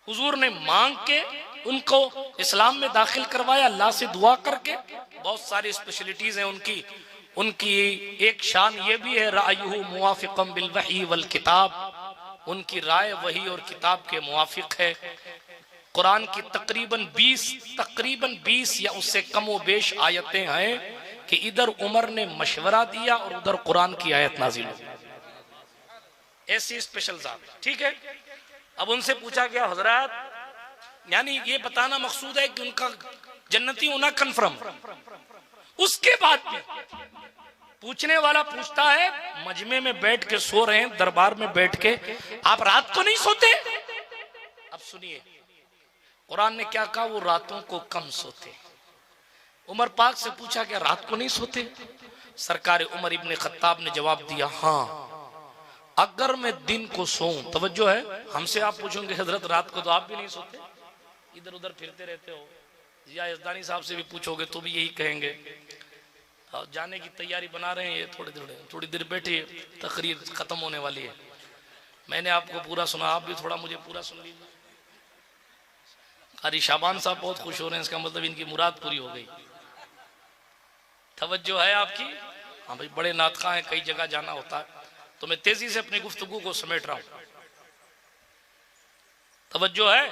हुजूर ने मांग के उनको इस्लाम में दाखिल करवाया, अल्लाह से दुआ करके। बहुत सारी स्पेशलिटीज हैं उनकी एक शान ये भी है, रायुहु मुवाफिक़न बिल वही वल किताब, उनकी राय वही और किताब के मुवाफिक है। कुरान की तकरीबन 20 या उससे कम व बेश आयतें हैं कि इधर उमर ने मशवरा दिया और उधर कुरान की आयत नाजिल हुई। ऐसी स्पेशल जात, ठीक है। अब उनसे पूछा गया, हजरत यानी ये बताना मकसूद है कि उनका जन्नती होना कन्फर्म। उसके बाद में पूछने वाला पूछता है, मजमे में बैठ के सो रहे हैं, दरबार में बैठ के, आप रात को नहीं सोते? अब सुनिए कुरान ने क्या कहा, वो रातों को कम सोते। उमर पाक से पूछा क्या रात को नहीं सोते? सरकार उमर इब्न खत्ताब ने जवाब दिया, हाँ अगर मैं दिन को सोऊं। तवज्जो है, हमसे आप पूछोगे हजरत रात को तो आप भी नहीं सोते, इधर उधर फिरते रहते हो। जिया यज़दानी साहब से भी पूछोगे तो भी यही कहेंगे। जाने की तैयारी बना रहे हैं, ये थोड़ी देर बैठे, तकरीर खत्म होने वाली है। मैंने आपको पूरा सुना, आप भी थोड़ा मुझे पूरा सुन लीजिए। कारी शाबान साहब बहुत खुश हो रहे हैं, इसका मतलब इनकी मुराद पूरी हो गई। तवज्जो है आपकी? हाँ भाई, बड़े नातखा हैं, कई जगह जाना होता है, तो मैं तेजी से अपनी गुफ्तगू को समेट रहा हूं। तवज्जो है?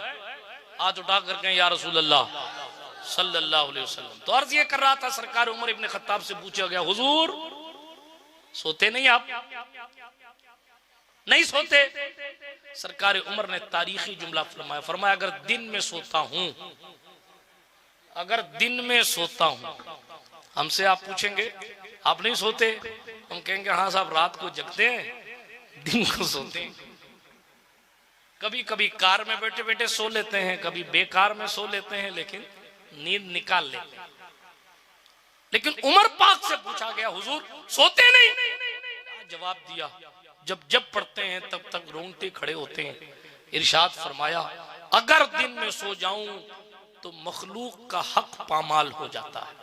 हाथ उठा करके या रसूल अल्लाह सल्लल्लाहु अलैहि वसल्लम। तो अर्ज ये कर रहा था, सरकार उमर इब्न खत्ताब से पूछा गया, हुजूर सोते नहीं आप? नहीं सोते। सरकार उमर ने तारीखी जुमला फरमाया, फरमाया अगर दिन में सोता हूं, अगर दिन में सोता हूं, हमसे आप पूछेंगे आप नहीं सोते, हम कहेंगे हाँ साहब रात को जगते हैं, दिन को सोते हैं। कभी कभी कार में बैठे बैठे सो लेते हैं, कभी बेकार में सो लेते हैं, लेकिन नींद निकाल लेते हैं। लेकिन उमर पाक से पूछा गया हुजूर सोते नहीं? जवाब दिया जब जब पढ़ते हैं तब तक रोंगटे खड़े होते हैं। इरशाद फरमाया अगर दिन में सो जाऊं तो मखलूक का हक पामाल हो जाता है।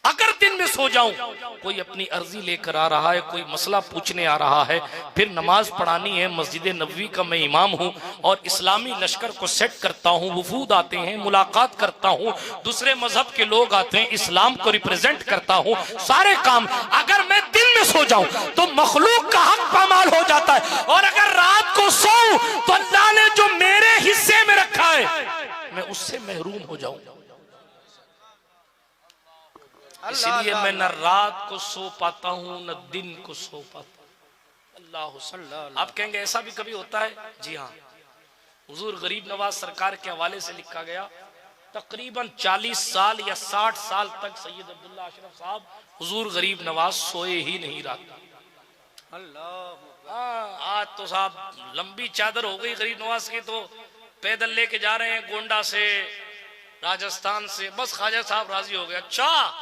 अगर दिन में सो जाऊं, कोई अपनी अर्जी लेकर आ रहा है, कोई मसला पूछने आ रहा है, फिर नमाज पढ़ानी है, मस्जिद नबवी का मैं इमाम हूं और इस्लामी लश्कर को सेट करता हूं, वफूद आते हैं, मुलाकात करता हूं, दूसरे मजहब के लोग आते हैं, इस्लाम को रिप्रेजेंट करता हूं, सारे काम अगर मैं दिन में सो जाऊं तो मखलूक का हक पामाल हो जाता है। और अगर रात को सोऊं तो अल्लाह ने जो मेरे हिस्से में रखा है मैं उससे महरूम हो जाऊं। इसलिए मैं न रात को सो पाता हूं न दिन को सो पाता। अल्लाह। आप कहेंगे ऐसा भी कभी होता है? जी हाँ, हुजूर गरीब नवाज सरकार के हवाले से लिखा गया तकरीबन 40 साल या 60 साल तक सैयद अब्दुल्ला अशरफ साहब हुजूर गरीब नवाज सोए ही नहीं रात। आज तो साहब लंबी चादर हो गई गरीब नवाज की, तो पैदल लेके जा रहे हैं गोंडा से, राजस्थान से, बस ख्वाजा साहब राजी हो गए। अच्छा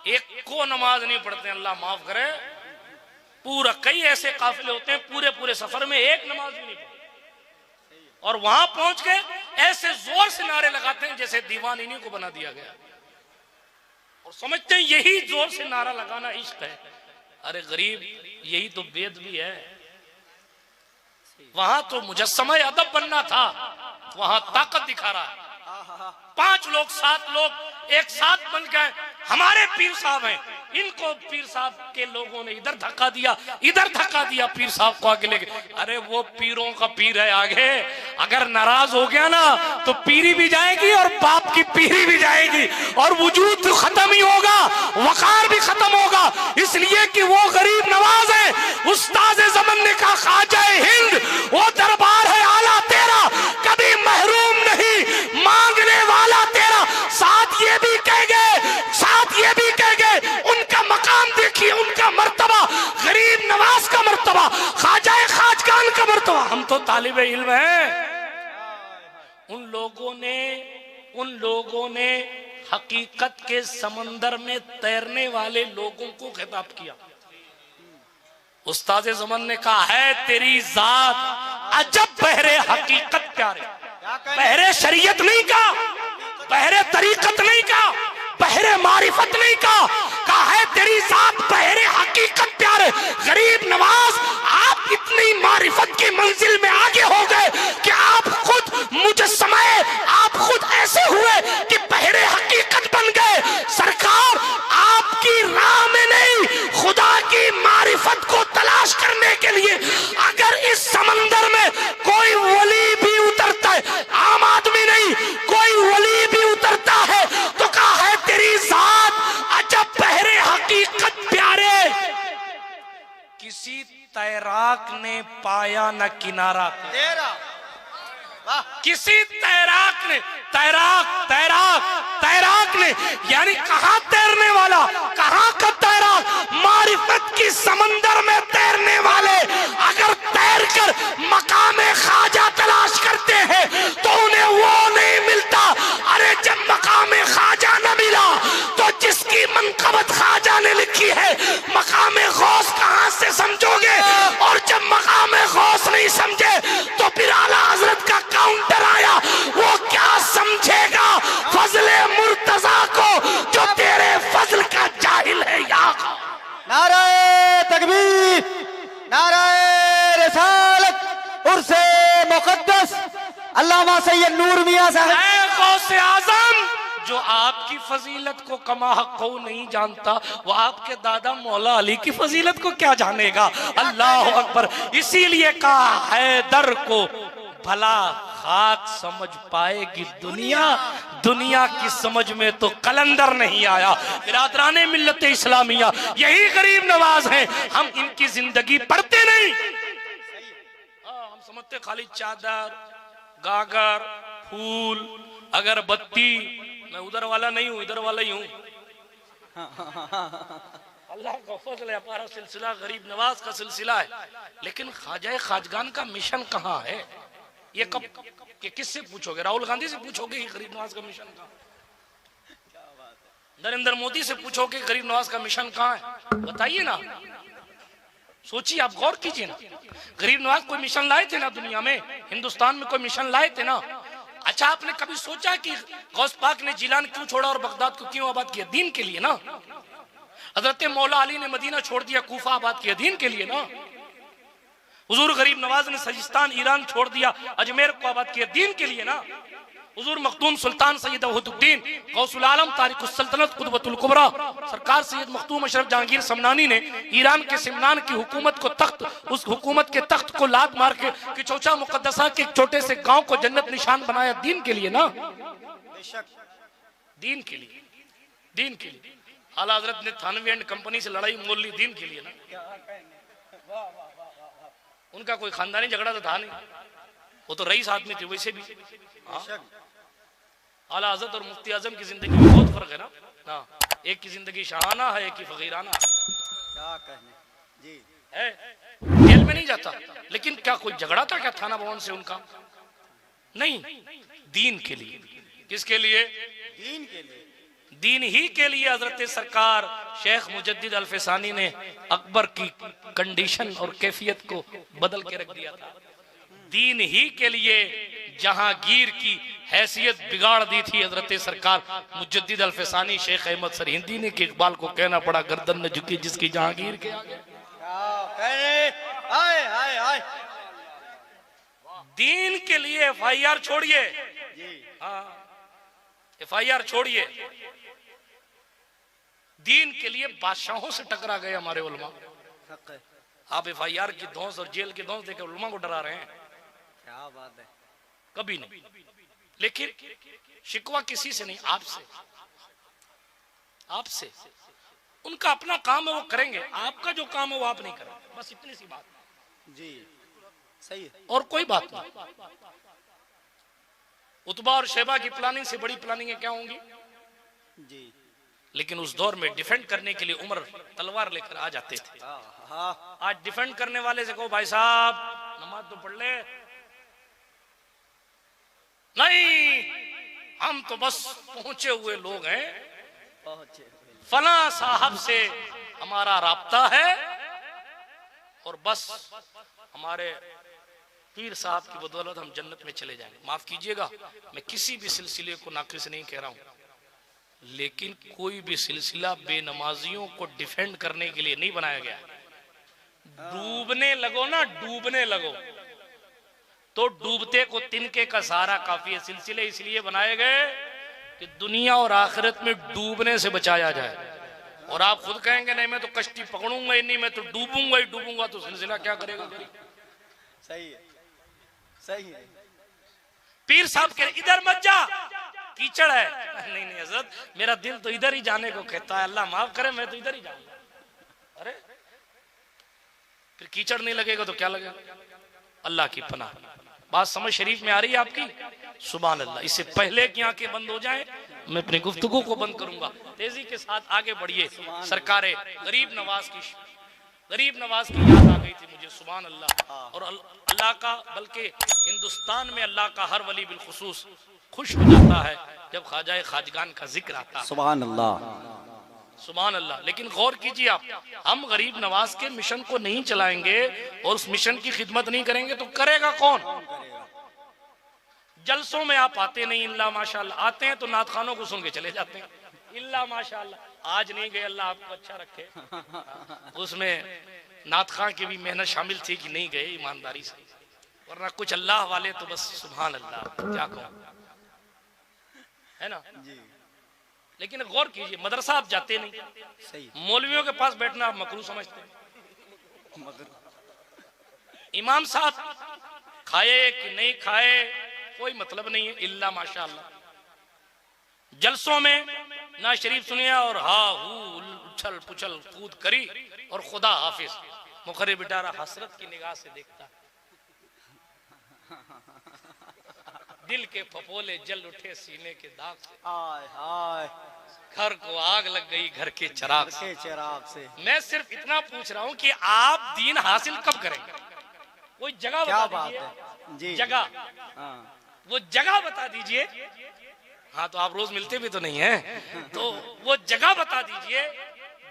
एक को नमाज नहीं पढ़ते, अल्लाह माफ करे। पूरा कई ऐसे काफिले होते हैं पूरे पूरे सफर में एक नमाज भी नहीं पढ़ते, और वहां पहुंच के ऐसे जोर से नारे लगाते हैं जैसे दीवान इन्हीं को बना दिया गया, और समझते हैं यही जोर से नारा लगाना इश्क है। अरे गरीब यही तो वेद भी है। वहां तो मुजस्समा अदब बनना था, वहां ताकत दिखा रहा है। 5 लोग 7 लोग एक साथ बन गए, हमारे पीर साहब हैं, इनको पीर साहब के लोगों ने इधर धक्का दिया, इधर धक्का दिया, पीर साहब को आगे लेके। अरे वो पीरों का पीर है आगे, अगर नाराज हो गया ना तो पीरी भी जाएगी और बाप की पीरी भी जाएगी, और वजूद तो खत्म ही होगा, वकार भी खत्म होगा। इसलिए कि वो गरीब नवाज है, उस्ताद ज़मान ने कहा ख्वाजा हिंद वो दरबार है आला तेरा, कभी महरूम नहीं मांगने वाला तेरा। साथ ये भी कह गए उनका मकाम देखिए, उनका मर्तबा, गरीब नवाज का मर्तबा, ख्वाजा खाजगान का मर्तबा। हम तो तालिबे इल्म हैं। उन लोगों ने हकीकत के समंदर में तैरने वाले लोगों को खिताब किया। उस्ताद ज़मान ने कहा है तेरी जात अजब बहरे हकीकत प्यारे, बहरे शरीयत नहीं का, बहरे तरीकत नहीं का, बहरे मारिफत नहीं कहा है तेरी जात बहरे हकीकत प्यारे। गरीब नवाज आप इतनी मारिफत की मंजिल में आगे हो गए कि आप खुद मुजस्समा, आप खुद ऐसे हुए कि बहरे हकीकत बन गए। सरकार आपकी राह में नहीं, खुदा की मारिफत को तलाश करने के लिए अगर इस समंदर में कोई वली भी उतरता है, आम आदमी नहीं, कोई वली भी उतरता है, तो कहा है तेरी जात अजब बहरे हकीकत प्यारे। किसी तैराक ने पाया न किनारा तेरा, किसी तैराक ने यानी कहां तैरने वाला, कहां का तैराक, मारिफत की समंदर में तैरने वाले अगर तैरकर मकामे ख्वाजा तलाश करते हैं तो उन्हें वो नहीं मिलता। अरे जब मकामे ख्वाजा न मिला तो जिसकी मनकबत ख्वाजा ने लिखी है मकामे गौस कहां से समझोगे, और जब मकामे गौस नहीं समझे तो फिर आला हजरत का काउंटर आया, वो क्या समझेगा फजले मुर्तजा को जो तेरे फजल का जाहिल है। या नारे तकबीर, नारे रिसालत, उर्से मुकद्दस अल्लामा सैयद नूर मियां साहब गौसे आजम जो आपकी फजीलत को कमा हक़ नहीं जानता, वो आपके दादा मौला अली की फजीलत को क्या जानेगा। अल्लाह अकबर। इसीलिए कहा हैदर को भला खाक समझ पाएगी दुनिया, दुनिया की समझ में तो कलंदर नहीं आया। बिरादराने मिल्लत इस्लामिया, यही गरीब नवाज हैं। हम इनकी जिंदगी पढ़ते नहीं, हम समझते खाली चादर, गागर, फूल, अगरबत्ती। मैं उधर वाला नहीं हूं, इधर वाला ही हूं। अल्लाह का फजल है, हमारा सिलसिला गरीब नवाज का सिलसिला है। लेकिन ख्वाजा खाजगान का मिशन कहाँ है? ये कब कि किससे पूछोगे? राहुल गांधी से पूछोगे कि गरीब नवाज का मिशन कहाँ? नरेंद्र मोदी से पूछोगे गरीब नवाज का मिशन कहाँ है? बताइए ना, सोचिए, आप गौर कीजिए ना। गरीब नवाज कोई मिशन लाए थे ना दुनिया में, हिंदुस्तान में कोई मिशन लाए थे ना। अच्छा, आपने कभी सोचा कि गौस पाक ने जिलान क्यों छोड़ा और बगदाद को क्यों आबाद किया? दीन के लिए ना। हजरत मौला अली ने मदीना छोड़ दिया, कूफा आबाद किया, दीन के लिए ना। हुजूर गरीब नवाज ने सजिस्तान ईरान छोड़ दिया, अजमेर को आबाद किया, दीन के लिए ना। हुजूर मखदूम सुल्तान सैयद वहीदुद्दीन गौसुल आलम तारिकुस सल्तनत कुतुबुल कुबरा सरकार सैयद मखदूम अशरफ जहांगीर समनानी ने ईरान के सिमनान की हुकूमत को तख्त, उस हुकूमत के तख्त को लात मार के किचौचा मुकद्दसा के एक छोटे से गांव को जन्नत निशान बनाया, दीन के लिए ना। दीन के लिए, दीन के लिए। आला हजरत ने थानवी एंड कंपनी से लड़ाई मोल ली, दीन के लिए ना। उनका कोई खानदानी झगड़ा तो था नहीं, वो तो रईस आदमी थे वैसे भी। आला हजरत और मुफ्ती आजम की जिंदगी में बहुत फर्क है ना। एक की जिंदगी शाहाना है, एक की फकीराना। क्या कहने जी है, जेल में नहीं जाता, लेकिन क्या कोई झगड़ा था क्या थाना भवन से उनका? नहीं, दीन के लिए। किसके लिए? दीन के लिए। दीन ही के लिए हजरत सरकार शेख मुजद्दिद अल्फसानी ने अकबर की कंडीशन और कैफियत को बदल के रख दिया था। दीन ही के लिए जहांगीर की हैसियत बिगाड़ दी थी हजरत सरकार मुजद्दिद अल्फसानी शेख अहमद सरहिंदी ने, कि इकबाल को कहना पड़ा गर्दन न झुकी जिसकी जहांगीर के आगे। दीन के लिए FIR छोड़िए, FIR छोड़िए, दीन के लिए बादशाहों से टकरा गए हमारे उलमा। आप FIR की धौंस और जेल की धौंस देकर उलमा को डरा रहे हैं, क्या बात है? कभी नहीं। लेकिन शिकवा किसी से नहीं, आपसे, आपसे। उनका अपना काम है, वो करेंगे। आपका जो काम है वो आप नहीं करेंगे, बस इतनी सी बात जी। सही है, और कोई बात नहीं। उतबा और शैबा की प्लानिंग से बड़ी प्लानिंग क्या होंगी जी। लेकिन उस दौर में डिफेंड करने के लिए उमर तलवार लेकर आ जाते थे। आज डिफेंड करने वाले से कहो भाई साहब नमाज तो पढ़ ले, नहीं, हम तो बस पहुंचे हुए लोग हैं, फला साहब से हमारा राब्ता है और बस हमारे पीर साहब की बदौलत हम जन्नत में चले जाएंगे। माफ कीजिएगा, मैं किसी भी सिलसिले को नाक़िस नहीं कह रहा हूं, लेकिन कोई भी सिलसिला बेनमाजियों को डिफेंड करने के लिए नहीं बनाया गया। डूबने लगो ना, डूबने लगो तो डूबते को तिनके का सहारा काफी है। सिलसिले इसलिए बनाए गए कि दुनिया और आखिरत में डूबने से बचाया जाए। और आप खुद कहेंगे नहीं मैं तो कश्ती पकड़ूंगा ही नहीं, मैं तो डूबूंगा ही डूबूंगा, तो सिलसिला क्या करेगा? सही है, सही है। पीर साहब कह इधर मत जा, कीचड़ है। नहीं नहीं हजरत, मेरा दिल तो इधर ही जाने को कहता है, अल्लाह माफ करे, मैं तो इधर ही जाऊंगा। अरे फिर कीचड़ नहीं लगेगा तो क्या लगेगा? अल्लाह की पनाह। बात समझ शरीफ में आ रही है आपकी? सुभान अल्लाह। इससे पहले कि आंखें बंद हो जाएं, मैं अपनी गुफ्तगू को बंद करूंगा। तेजी के साथ आगे बढ़िए। सरकारे गरीब नवाज की याद आ गई थी मुझे, सुभान अल्लाह। और अल्लाह का, बल्कि हिंदुस्तान में अल्लाह का हर वली बिलखुसूस खुश हो जाता है जब ख्वाजा खाजगान का जिक्र आता है। सुभान अल्लाह, सुभान अल्लाह। लेकिन गौर कीजिए आप, हम गरीब नवाज के मिशन को नहीं चलाएंगे और उस मिशन की खिदमत नहीं करेंगे तो करेगा कौन? जलसों में आप आते नहीं, इल्ला माशाअल्लाह। आते हैं तो नात खानों को सुन के चले जाते हैं, इल्ला माशाअल्लाह। आज नहीं गए, अल्लाह आपको अच्छा रखे। उसमें नात खां की भी मेहनत शामिल थी कि नहीं गए ईमानदारी से, वरना कुछ अल्लाह वाले तो बस सुभान अल्लाह, क्या कहूं, है ना जी। लेकिन गौर कीजिए, मदरसा आप जाते नहीं, सही। मौलवियों के पास बैठना आप मकरूह समझते हैं। इमाम साहब खाए कि नहीं खाए, कोई मतलब नहीं है, इल्ला माशाअल्लाह। जलसों में ना शरीफ सुनिए और हा हू उछल पुछल कूद करी और खुदा हाफिज। मुखर्रिब बेचारा हसरत की निगाह से देखता, दिल के फपोले जल उठे सीने के दाग से, हाय हाय घर को आग लग गई घर के चिराग से। के चिराग से। मैं सिर्फ इतना पूछ रहा हूं कि आप दीन हासिल कब करेंगे? कोई जगह क्या बता बात दीजिए। है जी। जगह, हाँ। वो जगह बता दीजिए। हाँ तो आप रोज मिलते भी तो नहीं है, तो वो जगह बता दीजिए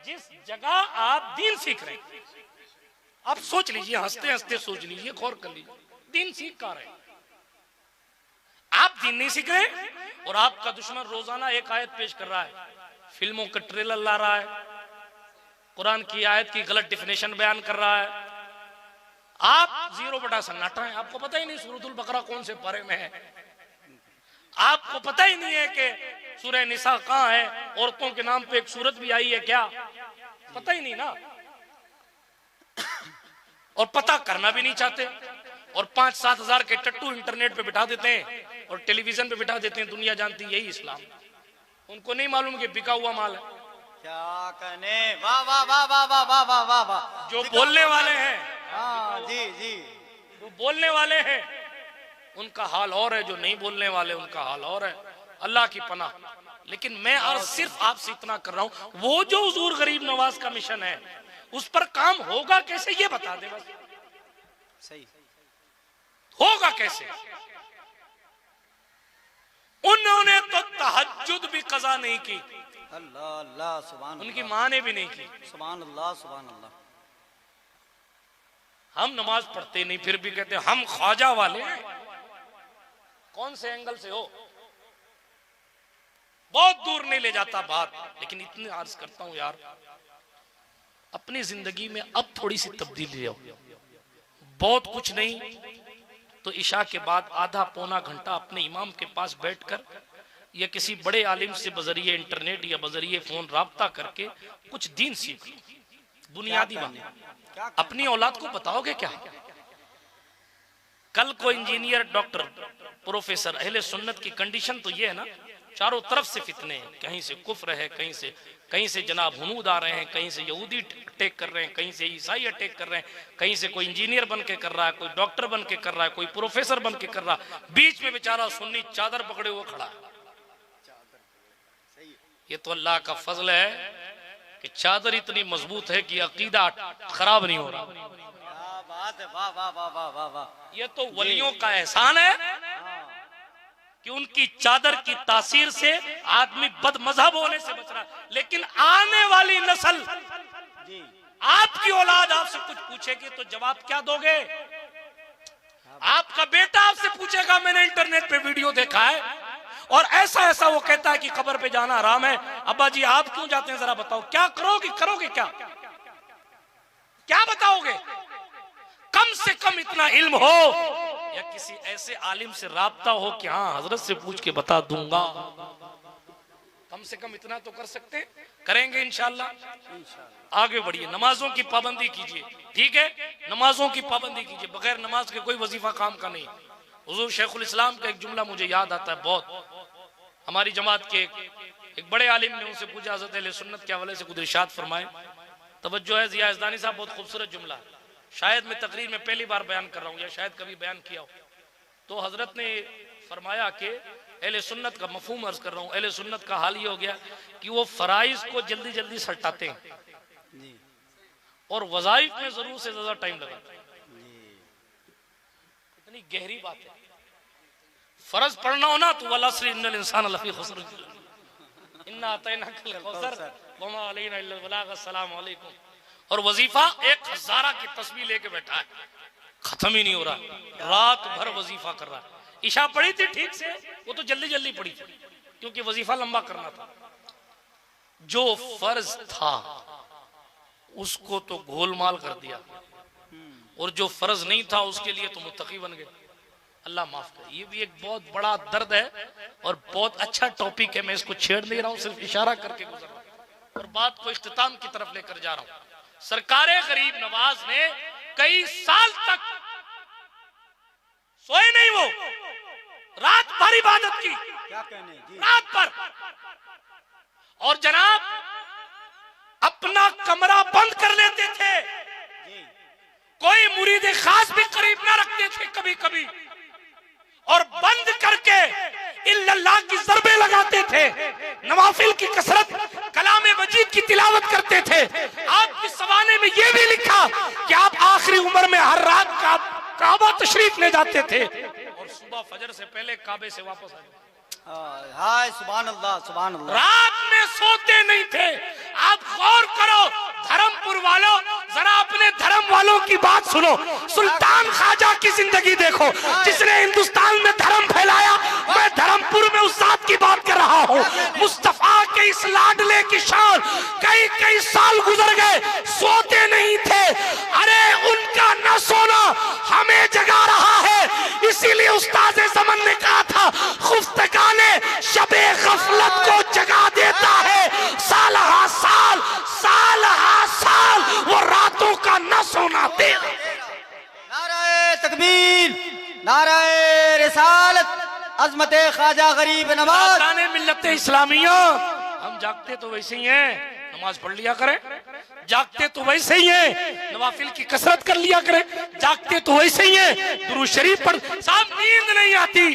जिस जगह आप दीन सीख रहे हैं। आप सोच लीजिए, हंसते हंसते सोच लीजिए, गौर कर लीजिए, दीन सीख कर रहे हैं आप, दीन नहीं सीख रहे और आपका दुश्मन रोजाना एक आयत पेश कर रहा है, फिल्मों का ट्रेलर ला रहा है, कुरान की आयत की गलत डिफिनेशन बयान कर रहा है। आप 0 बटा सन्नाटा है, आपको पता ही नहीं सूरतुल बकरा कौन से पारे में है, आपको पता ही नहीं है कि सूरह निसा कहां है, औरतों के नाम पे एक सूरत भी आई है क्या, पता ही नहीं ना, और पता करना भी नहीं चाहते। और 5-7 हजार के टट्टू इंटरनेट पे बिठा देते हैं और टेलीविजन पे बिठा देते हैं, दुनिया जानती यही इस्लाम। उनको नहीं मालूम कि बिका हुआ माल है। क्या कहने, वाह वाह वाह वाह वाह वाह वाह वाह वाह। जो बोलने वाले हैं, हाँ जी जी, जो बोलने वाले हैं उनका हाल और है, जो नहीं बोलने वाले उनका हाल और है। अल्लाह की पनाह। लेकिन मैं आज सिर्फ आपसे इतना कर रहा हूं, वो जो हुजूर गरीब नवाज का मिशन है उस पर काम होगा कैसे ये बता दे बस। सही होगा कैसे? उन्होंने तो तहज्जुद भी कज़ा नहीं की, अल्लाह अल्लाह सुभान उनकी अल्लाह, माँ ने भी नहीं की। सुभान अल्लाह सुभान अल्लाह। हम नमाज पढ़ते नहीं फिर भी कहते हम ख्वाजा वाले हैं। कौन से एंगल से हो? बहुत दूर नहीं ले जाता बात, लेकिन इतनी अर्ज करता हूं यार, अपनी जिंदगी में अब थोड़ी सी तब्दीली हो। बहुत कुछ नहीं तो इशा के बाद आधा पौना घंटा अपने इमाम के पास बैठकर या किसी बड़े आलिम से बजरिए इंटरनेट या बजरिए फोन राब्ता करके कुछ दीन सीख लो, बुनियादी बात। अपनी औलाद को बताओगे क्या? कल को इंजीनियर, डॉक्टर, प्रोफेसर, अहले सुन्नत की कंडीशन तो ये है ना, चारों तरफ से फितने हैं, कहीं से कुफ्र है, कहीं से जनाब हुनूद आ रहे हैं, कहीं से यहूदी अटैक कर रहे हैं, कहीं से ईसाई अटैक कर रहे हैं, कहीं से कोई इंजीनियर बन के कर रहा है, कोई डॉक्टर बन के कर रहा है, कोई प्रोफेसर बन के कर रहा है, बीच में बेचारा सुन्नी चादर पकड़े हुए खड़ा है। ये तो अल्लाह का फजल है कि चादर इतनी मजबूत है कि अकीदा खराब नहीं हो रहा। क्या बात है, वाह वाह वाह वाह वाह वाह। ये तो वलियों का एहसान है कि उनकी चादर की तासीर से आदमी बदमजहब होने से बच रहा है। लेकिन आने वाली नस्ल, आपकी औलाद आपसे कुछ पूछेगी तो जवाब क्या दोगे? आपका बेटा आपसे पूछेगा मैंने इंटरनेट पे वीडियो देखा है और ऐसा ऐसा वो कहता है कि कब्र पे जाना हराम है, अब्बा जी आप क्यों जाते हैं जरा बताओ, क्या करोगे क्या बताओगे? कम से कम इतना इल्म हो या किसी ऐसे आलिम से राब्ता हो कि हाँ हजरत से पूछ के बता दूंगा, कम से कम इतना तो कर सकते हैं। करेंगे इंशाल्लाह। आगे बढ़िए, नमाजों की पाबंदी कीजिए, ठीक है, नमाजों की पाबंदी कीजिए, बगैर नमाज के कोई वजीफा काम का नहीं। हुजूर शेखुल इस्लाम का एक जुमला मुझे याद आता है बहुत, हमारी जमात के एक बड़े आलिम ने उनसे पूछा हज़रत अहले सुन्नत के हवाले से कुछ इरशाद फरमाए। तवज्जो है, ज़िया यज़दानी साहब, बहुत खूबसूरत जुमला, शायद मैं तकरीर में पहली बार बयान कर रहा हूँ या शायद कभी बयान किया हो। तो हजरत ने फरमाया कि अहले सुन्नत का मफहूम अर्ज कर रहा हूँ, अहले सुन्नत का हाल ये हो गया कि वो फराइज को जल्दी जल्दी सटाते हैं और वज़ाइफ में जरूर से ज्यादा टाइम लगाते हैं। इतनी गहरी बात है। फर्ज पढ़ना हो ना तो वल अस्र इन्नल इंसान लफी खुस्र इन्ना अतैनाकल कौसर वमा अलैना इल्लल बलाग अस्सलाम वालेकुम। और वजीफा 1000 की तस्बीह लेके बैठा है, खत्म ही नहीं हो रहा, रात भर वजीफा कर रहा है। इशा पढ़ी थी ठीक से, वो तो जल्दी जल्दी पढ़ी थी क्योंकि वजीफा लंबा करना था। जो फर्ज था उसको तो गोलमाल कर दिया और जो फर्ज नहीं था उसके लिए तो मुत्तकी बन गए। अल्लाह माफ करे। ये भी एक बहुत बड़ा दर्द है और बहुत अच्छा टॉपिक है, मैं इसको छेड़ नहीं रहा हूँ, सिर्फ इशारा करके गुजर रहा हूँ और बात को इख्तिताम की तरफ लेकर जा रहा हूँ। सरकारे गरीब नवाज ने कई साल तक सोए नहीं, वो रात भर इबादत की, क्या कहने जी। रात भर। और जनाब अपना कमरा बंद कर लेते थे, जी कोई मुरीद खास भी करीब ना रखते थे कभी कभी, और बंद करके इल्लल्लाह की ज़रबे लगाते थे, नवाफिल की कसरत, कलाम मजीद की तिलावत करते थे। आपके सवाने में यह भी लिखा कि आप आखिरी उम्र में हर रात काबा तशरीफ ले जाते थे और सुबह फजर से पहले काबे से वापस आ जाते। हाय सुभान अल्लाह सुभान अल्लाह। रात में सोते नहीं थे। आप गौर करो धर्मपुर वालों, जरा अपने धर्म वालों की बात सुनो। सुल्तान ख्वाजा की जिंदगी देखो, जिसने हिंदुस्तान में धर्म फैलाया। मैं धर्मपुर में उस जात की बात कर रहा हूँ। मुस्तफा के इस लाडले की शान, कई कई साल गुजर गए, सोते नहीं थे। अरे उनका न सोना हमें जगा रहा है। इसीलिए उस्ताद ज़मान ने कहा था, खुफ्तगाने शबे गफलत को जगा देता है। साल हा साल, साल हा साल वो रातों का न सोना दे। नाराए तकबीर, नाराए रिसालत, अजमत ख्वाजा गरीब नवाज। मिल्लत इस्लामिया, हम जागते तो वैसे ही हैं, नमाज पढ़ लिया करें। जागते तो वैसे ही हैं, नवाफिल की कसरत कर लिया करें। जागते तो वैसे ही हैं, दुरूद शरीफ पढ़। साहब नींद नहीं आती,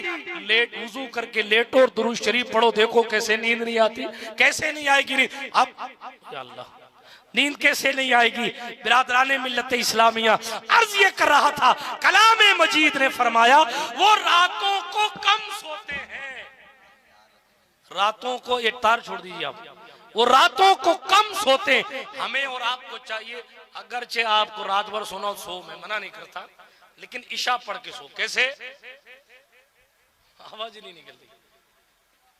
लेट वुजू करके लेटो और दुरूद शरीफ पढ़ो, देखो कैसे नींद नहीं आती। कैसे नहीं आएगी नींद? अब या अल्लाह, नींद कैसे नहीं आएगी? बिरादराने मिल्लत इस्लामिया, अर्ज ये कर रहा था, कलाम मजीद ने फरमाया वो रातों को कम सोते हैं। रातों को, एक तार छोड़ दीजिए आप, वो रातों को कम सोते। हमें और आपको चाहिए, अगरचे आपको रात भर सोना सो, मैं मना नहीं करता, लेकिन ईशा पढ़ के सो। कैसे? आवाज ही नहीं निकलती।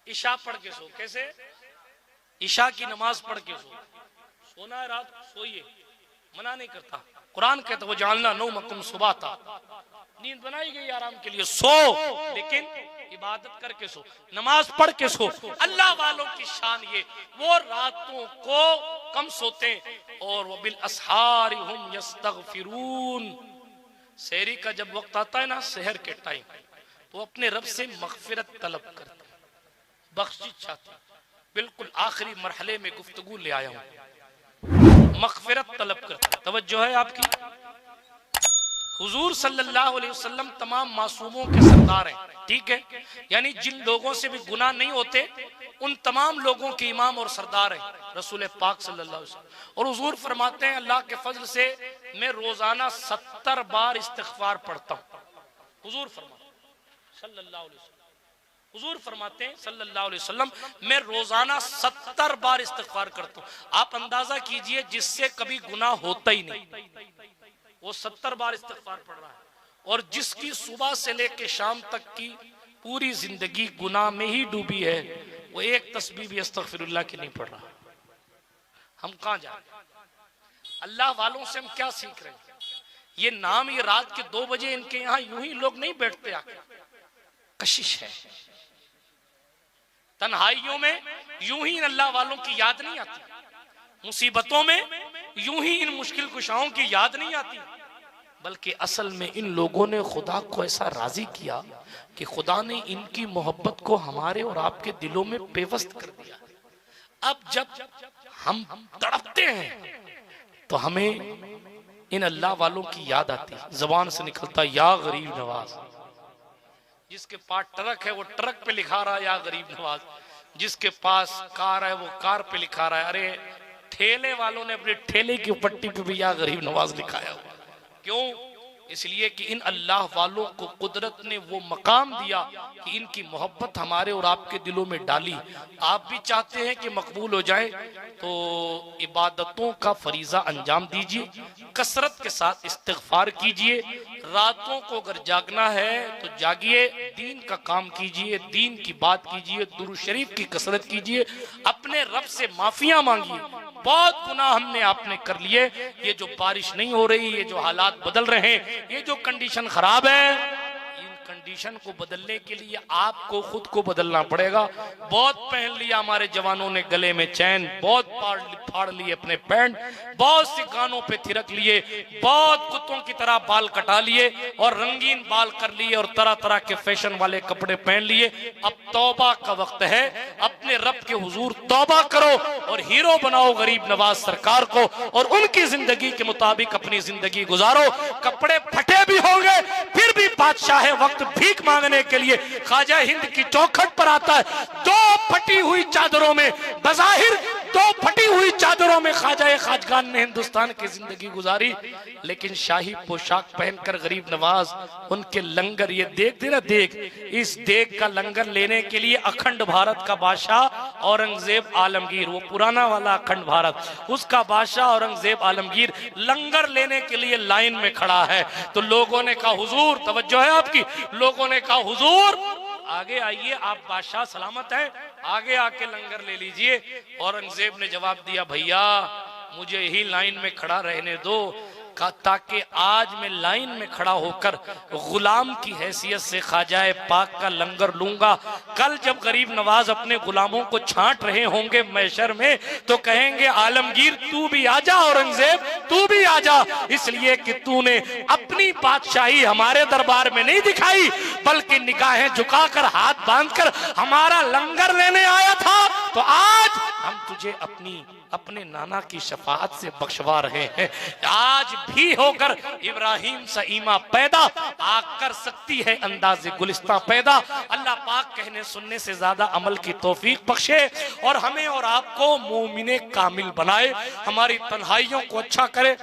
ईशा पढ़ के सो। कैसे? ईशा की नमाज पढ़ के सो। सोना है रात, सोइए, मना नहीं करता। कुरान कहता वो जानना नौ मकुम सुबह था, नींद बनाई गई आराम के लिए, सो, लेकिन इबादत करके सो, नमाज पढ़ के सो। अल्लाह वालों की शान ये, वो रातों को कम सोते और वो बिल असहार हुम यस्तगफिरून। सहरी का जब वक्त आता है ना, सहर के टाइम, तो अपने रब से मगफिरत तलब करते, बख्शिश चाहते। बिल्कुल आखिरी मरहले में गुफ्तगू ले आया हूं, मगफिरत तलब करते। तवज्जो है आपकी। हुजूर सल्लल्लाहु अलैहि वसल्लम तमाम मासूमों के सरदार हैं, ठीक है, यानी जिन लोगों से भी गुनाह नहीं होते उन तमाम लोगों के इमाम और सरदार हैं रसूल पाक सल्लल्लाहु अलैहि वसल्लम। और हुजूर फरमाते हैं अल्लाह के फजल से मैं रोजाना 70 बार इस्तिग़फार पढ़ता हूँ। हुजूर फरमाते सल्लल्लाहु अलैहि वसल्लम, हुजूर फरमाते हैं सल्लल्लाहु अलैहि वसल्लम, मैं रोजाना 70 बार इस्तिग़फार करता हूँ। आप अंदाजा कीजिए, जिससे कभी गुनाह होता ही नहीं वो 70 बार इस्तिग़फार पढ़ रहा है, और जिसकी सुबह से लेके शाम तक की पूरी जिंदगी गुनाह में ही डूबी है, वो एक तस्बीह भी अस्तगफिरुल्लाह की नहीं पढ़ रहा। हम कहां जा रहे हैं? अल्लाह वालों से हम क्या सीख रहे हैं? ये नाम, ये रात के 2 बजे इनके यहाँ यूं ही लोग नहीं बैठते आके, कशिश है। तन्हाइयों में यूं ही इन अल्लाह वालों की याद नहीं आती, मुसीबतों में यूं ही इन मुश्किल कुशाओं की याद नहीं आती, बल्कि असल में इन लोगों ने खुदा को ऐसा राजी किया कि खुदा ने इनकी मोहब्बत को हमारे और आपके दिलों में पेवस्त कर दिया। अब जब हम तड़पते हैं तो हमें इन अल्लाह वालों की याद आती, जबान से निकलता या गरीब नवाज। जिसके पास ट्रक है वो ट्रक पे लिखा रहा है या गरीब नवाज, जिसके पास कार है वो कार पे लिखा रहा है। अरे ठेले वालों ने अपने ठेले की पट्टी पे भी या गरीब नवाज लिखाया हुआ। क्यों? इसलिए कि इन अल्लाह वालों को कुदरत ने वो मकाम दिया कि इनकी मोहब्बत हमारे और आपके दिलों में डाली। आप भी चाहते हैं कि मकबूल हो जाए तो इबादतों का फरीजा अंजाम दीजिए, कसरत के साथ इस्तिग़फार कीजिए। रातों को अगर जागना है तो जागिए, दीन का काम कीजिए, दीन की बात कीजिए, दुरूद शरीफ की कसरत कीजिए, अपने रब से माफिया मांगिए। बहुत गुनाह हमने आपने कर लिए। ये जो बारिश नहीं हो रही, ये जो हालात बदल रहे हैं, ये जो कंडीशन खराब है, इन कंडीशन को बदलने के लिए आपको खुद को बदलना पड़ेगा। बहुत पहन लिया हमारे जवानों ने गले में चैन, बहुत फाड़ लिए अपने पैंट, बहुत सी कानों पे थिरक लिए, बहुत कुत्तों की तरह बाल कटा लिए और रंगीन बाल कर लिए और तरह तरह के फैशन वाले कपड़े पहन लिए। अब तौबा का वक्त है, अपने रब के हुजूर तौबा करो और हीरो बनाओ गरीब नवाज सरकार को और उनकी जिंदगी के मुताबिक अपनी जिंदगी गुजारो। कपड़े फटे भी होंगे फिर भी बादशाह वक्त भीख मांगने के लिए ख्वाजा हिंद की चौखट पर आता है। दो फटी हुई चादरों में, बज़ाहिर दो फटी हुई चादरों में ख्वाजा खाजगान ने हिंदुस्तान की जिंदगी गुजारी, लेकिन शाही पोशाक पहनकर गरीब नवाज उनके लंगर, ये देख दे ना, देख इस देख का लंगर लेने के लिए अखंड भारत का बादशाह औरंगजेब आलमगीर, वो पुराना वाला अखंड भारत, उसका बादशाह औरंगजेब आलमगीर लंगर लेने के लिए लाइन में खड़ा है। तो लोगों ने कहा हुजूर, तवज्जो है आपकी, लोगों ने कहा हुजूर आगे आइए, आप बादशाह सलामत हैं, आगे आके लंगर ले लीजिए। औरंगजेब ने जवाब दिया, भैया मुझे यही लाइन में खड़ा रहने दो ताकि आज मैं लाइन में खड़ा होकर गुलाम की हैसियत से ख्वाजाए पाक का लंगर लूंगा। कल जब गरीब नवाज अपने गुलामों को छांट रहे होंगे मैशर में तो कहेंगे आलमगीर तू भी आजा, औरंगजेब तू भी आजा, इसलिए कि तूने अपनी बादशाही हमारे दरबार में नहीं दिखाई बल्कि निगाहें झुकाकर हाथ बांधकर हमारा लंगर लेने आया था। तो आज हम तुझे अपने नाना की शफाअत से बख्शवा रहे हैं। आज भी होकर इब्राहिम सा ईमा पैदा आग कर सकती है अंदाज़े गुलिस्तां पैदा। अल्लाह पाक कहने सुनने से ज्यादा अमल की तौफीक बख्शे और हमें और आपको मोमिने कामिल बनाए, हमारी तन्हाइयों को अच्छा करे।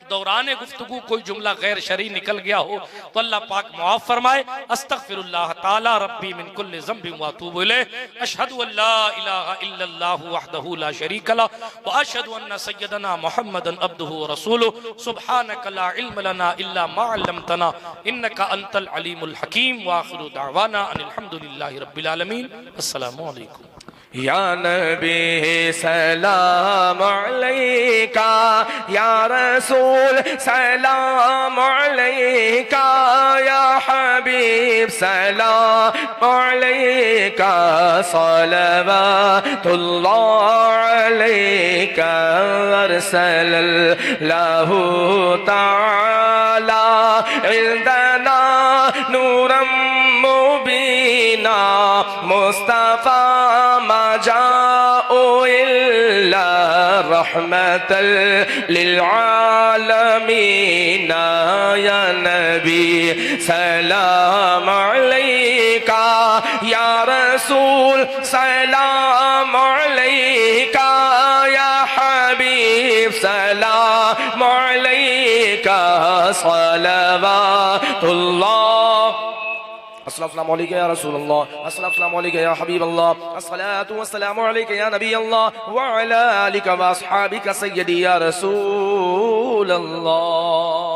दौरान गुफ्तगू कोई जुमला गैर शरई निकल गया हो तो अल्लाह पाक मुआफ फरमाए। अस्तगफिरुल्लाह ताला रब्बी मिन कुल्लि ज़ंबिन व अतूबु इलैह। अशहदु अल्ला इलाहा इल्लल्लाहु वहदहु ला शरीका लह व अशहदु अन्ना सय्यदना मुहम्मदन अब्दुहु व रसूलुहु। सुब्हानक ला इल्म लना इल्ला मा अल्लमतना इन्नका अंतल अलीमुल हकीम। व आखिरु दअवाना अनिल हम्दुलिल्लाहि रब्बिल आलमीन। अस्सलामु अलैकुम। या नबी सलाम अलैका, या रसूल सलाम अलैका, या हबीब सलाम अलैका, सलवातुल्लाह अलैका, अरसलल्लाहु ताला इंदना नूरम मुबीना, मुस्तफा जाओ इल्ला रहमतल लिल आलमीन। या नबी सलाम अलैका, या रसूल सलाम अलैका, या हबीब सलाम अलैका, सलवातुल्लाह। अस्सलामु अलैका या रसूलल्लाह, अस्सलामु अलैका या हबीबल्लाह, अस्सलातु वस्सलामु अलैका या नबीयल्लाह व अला आलिका व अस्हाबिका सय्यदी या रसूलल्लाह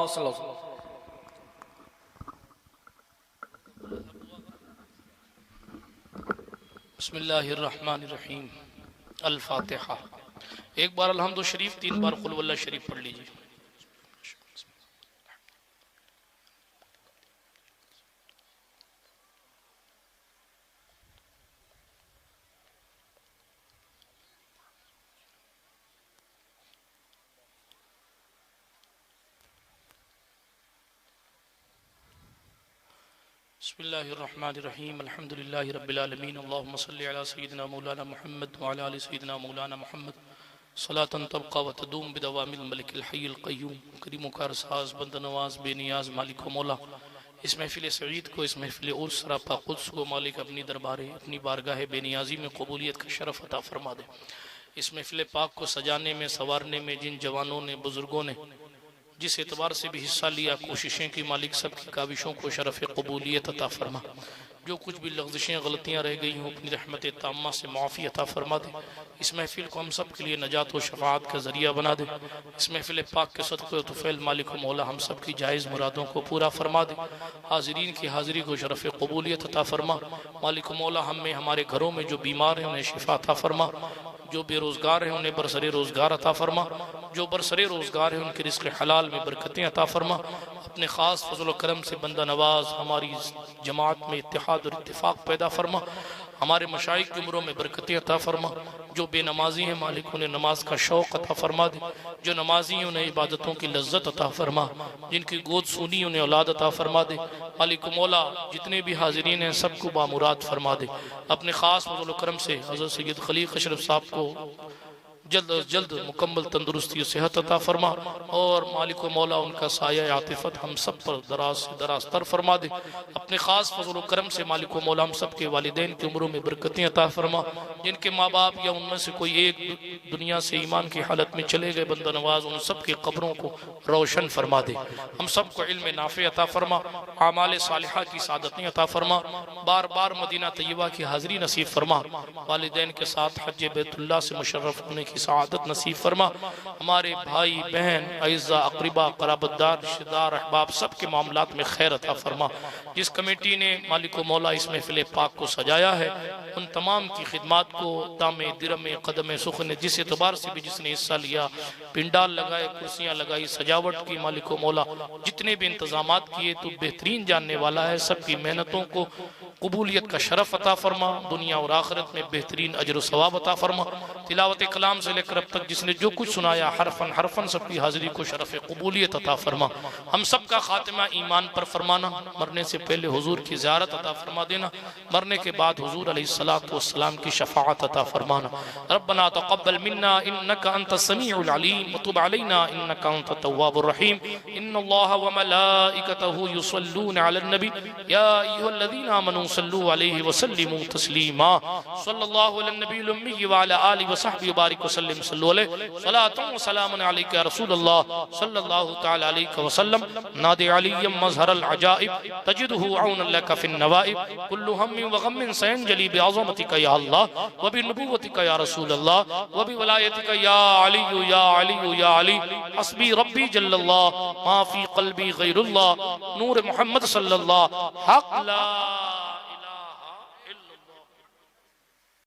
सल्लल्लाहु अलैहि वसल्लम। बिस्मिल्लाहिर्रहमानिर्रहीम। अल फातिहा। एक बार अल्हम्दु शरीफ, 3 बार कुल वल्लाह शरीफ पढ़ लीजिए। बिस्मिल्लाहिर्रहमानिर्रहीम। अल्हम्दुलिल्लाहि रब्बिल आलमीन। अल्लाहुम्मा सल्लि अला सय्यिदिना मौलाना मुहम्मद व अला आलि सय्यिदिना मौलाना मुहम्मद सलातन तबका व तदूम बिदवामिल मलिकिल हय्यिल क़य्यूम। करीम कार साज बंद नवाज बेनियाज मालिक व मौला, इस महफिल सईद को, इस महफिल उर्स सरापा कुद्स को मालिक अपनी दरबारे, अपनी बारगाह बेनियाजी में कबूलियत का शरफ अता फरमा दे। इस महफिल पाक को सजाने में, संवारने में जिन जवानों ने, बुजुर्गों ने जिस एतबार से भी हिस्सा लिया, कोशिशें की, मालिक सब की काविशों को शरफ़ कबूलियत अता फरमा। जो कुछ भी लग़्ज़िशें गलतियाँ रह गई हों अपनी रहमत ताम्मा से माफ़ी अता फरमा दे। इस महफिल को हम सब के लिए नजात व शफ़ाअत का ज़रिया बना दे। इस महफिल पाक के सदक़े तुफ़ैल मालिक व मौला हम सब की जायज़ मुरादों को पूरा फरमा दे। हाज़रीन की हाज़िरी को शरफ़ कबूलियत अता फरमा। मालिक व मौला हम में, हमारे घरों में जो बीमार हैं उन्हें शिफ़ा अता फरमा। जो बेरोज़गार हैं उन्हें बरसरे रोज़गार अता फरमा, जो बरसरे रोज़गार हैं उनके रिज़्क़ हलाल में बरकतें अता फरमा। अपने ख़ास फजल व करम से बंदा नवाज हमारी जमात में इत्तेहाद और इत्तिफ़ाक़ पैदा फरमा, हमारे मशाइख की उम्रों में बरकतें अता फरमा। जो बेनमाजी हैं मालिक उन्हें नमाज का शौक़ अता फरमा दे, जो नमाजी हैं उन्हें इबादतों की लज्जत अता फरमा, जिनकी गोद सुनी उन्हें औलाद अता फरमा दे। मालिक मौला जितने भी हाजिरीन हैं सबको बामुराद फरमा दे। अपने ख़ास फज़ल व करम से हज़रत सैयद खलीक़ अशरफ साहब को जल्द अज जल्द मुकम्मल तंदुरुस्ती और सेहत अता फरमा, और मालिक व मौला उनका साया आतिफत हम सब पर दराज से दराज तर फरमा दे। अपने ख़ास फज़ल व करम से मालिक व मौला हम सब के वालिदैन की उम्रों में बरकतें अता फरमा। जिनके माँ बाप या उनमें से कोई एक दुनिया से ईमान की हालत में चले गए बंदा नवाज उन सब की कब्रों को रोशन फरमा दे। हम सब को इल्म नाफ़े अता फरमा, आमाल सालिहा की सादतें अता फरमा, बार बार मदीना तैयबा की हाज़िरी नसीब फरमा। वालिदैन के साथ हज बैतुल्लाह से मुशर्रफ होने की सआदत नसीब फरमा। हमारे भाई बहन अइज़ा अक़रिबा क़राबतदार रिश्तेदार अहबाब सब के मामलात में खैर अता फरमा। जिस कमेटी ने मालिक व मौला इस महफ़िल पाक को सजाया है उन तमाम की खिदमात को दामे दिरमे कदम सुख ने जिस एतबार से भी जिसने हिस्सा लिया, पिंडाल लगाए, कुर्सियाँ लगाई, सजावट की, मालिक व मौला जितने भी इंतजामात किए तो बेहतरीन जानने वाला है। सबकी मेहनतों को कबूलियत का शरफ अता फरमा, दुनिया और आखिरत में बेहतरीन अजर सवाब अता फरमा। तिलावत कलाम से लेकर अब तक जिसने जो कुछ सुनाया हरफन हरफन सबकी हाजिरी को शरफ कबूलियत अता फरमा। हम सब का खातिमा ईमान पर फरमाना, मरने से पहले हुजूर की ज़ियारत अता फरमा देना, मरने के बाद हुजूर अलैहिस्सलातु वस्सलाम की शफाअत अता फरमाना। रब्बना तक़ब्बल मिन्ना इन्नका अंतस समीउल अलीम व तुब अलैना इन्नका अंतत तव्वाबुर रहीम। इन्नल्लाहा व मलाइकतहु युसल्लूना अलन नबी या अय्युहल्लज़ीना आमनू सल्लु अलैहि व सल्लिमू तस्लीमा। सल्लल्लाहु अलैहि नबील उम्मी व अला आलिहि व सहबिहि व बारिक व सल्लिम सल्लु अलैहि सलातुन व सलामुन अलैका या रसूलल्लाह सल्लल्लाहु तआला अलैहि व सल्लम। नादि अलिय्यम मज़हरल अजाइब तजिदहु औनन लका फिन नवाइब कुल्लु हम्मिन व गम्मिन सयंजली बिअज़मतिका या अल्लाह व बिनुबुव्वतिका या रसूलल्लाह व बिवलायतिका या अली या अली या अली। हस्बी रब्बी जल्लल्लाह मा फी क़ल्बी गैरुल्लाह नूर मुहम्मद सल्लल्लाहु हक़ ला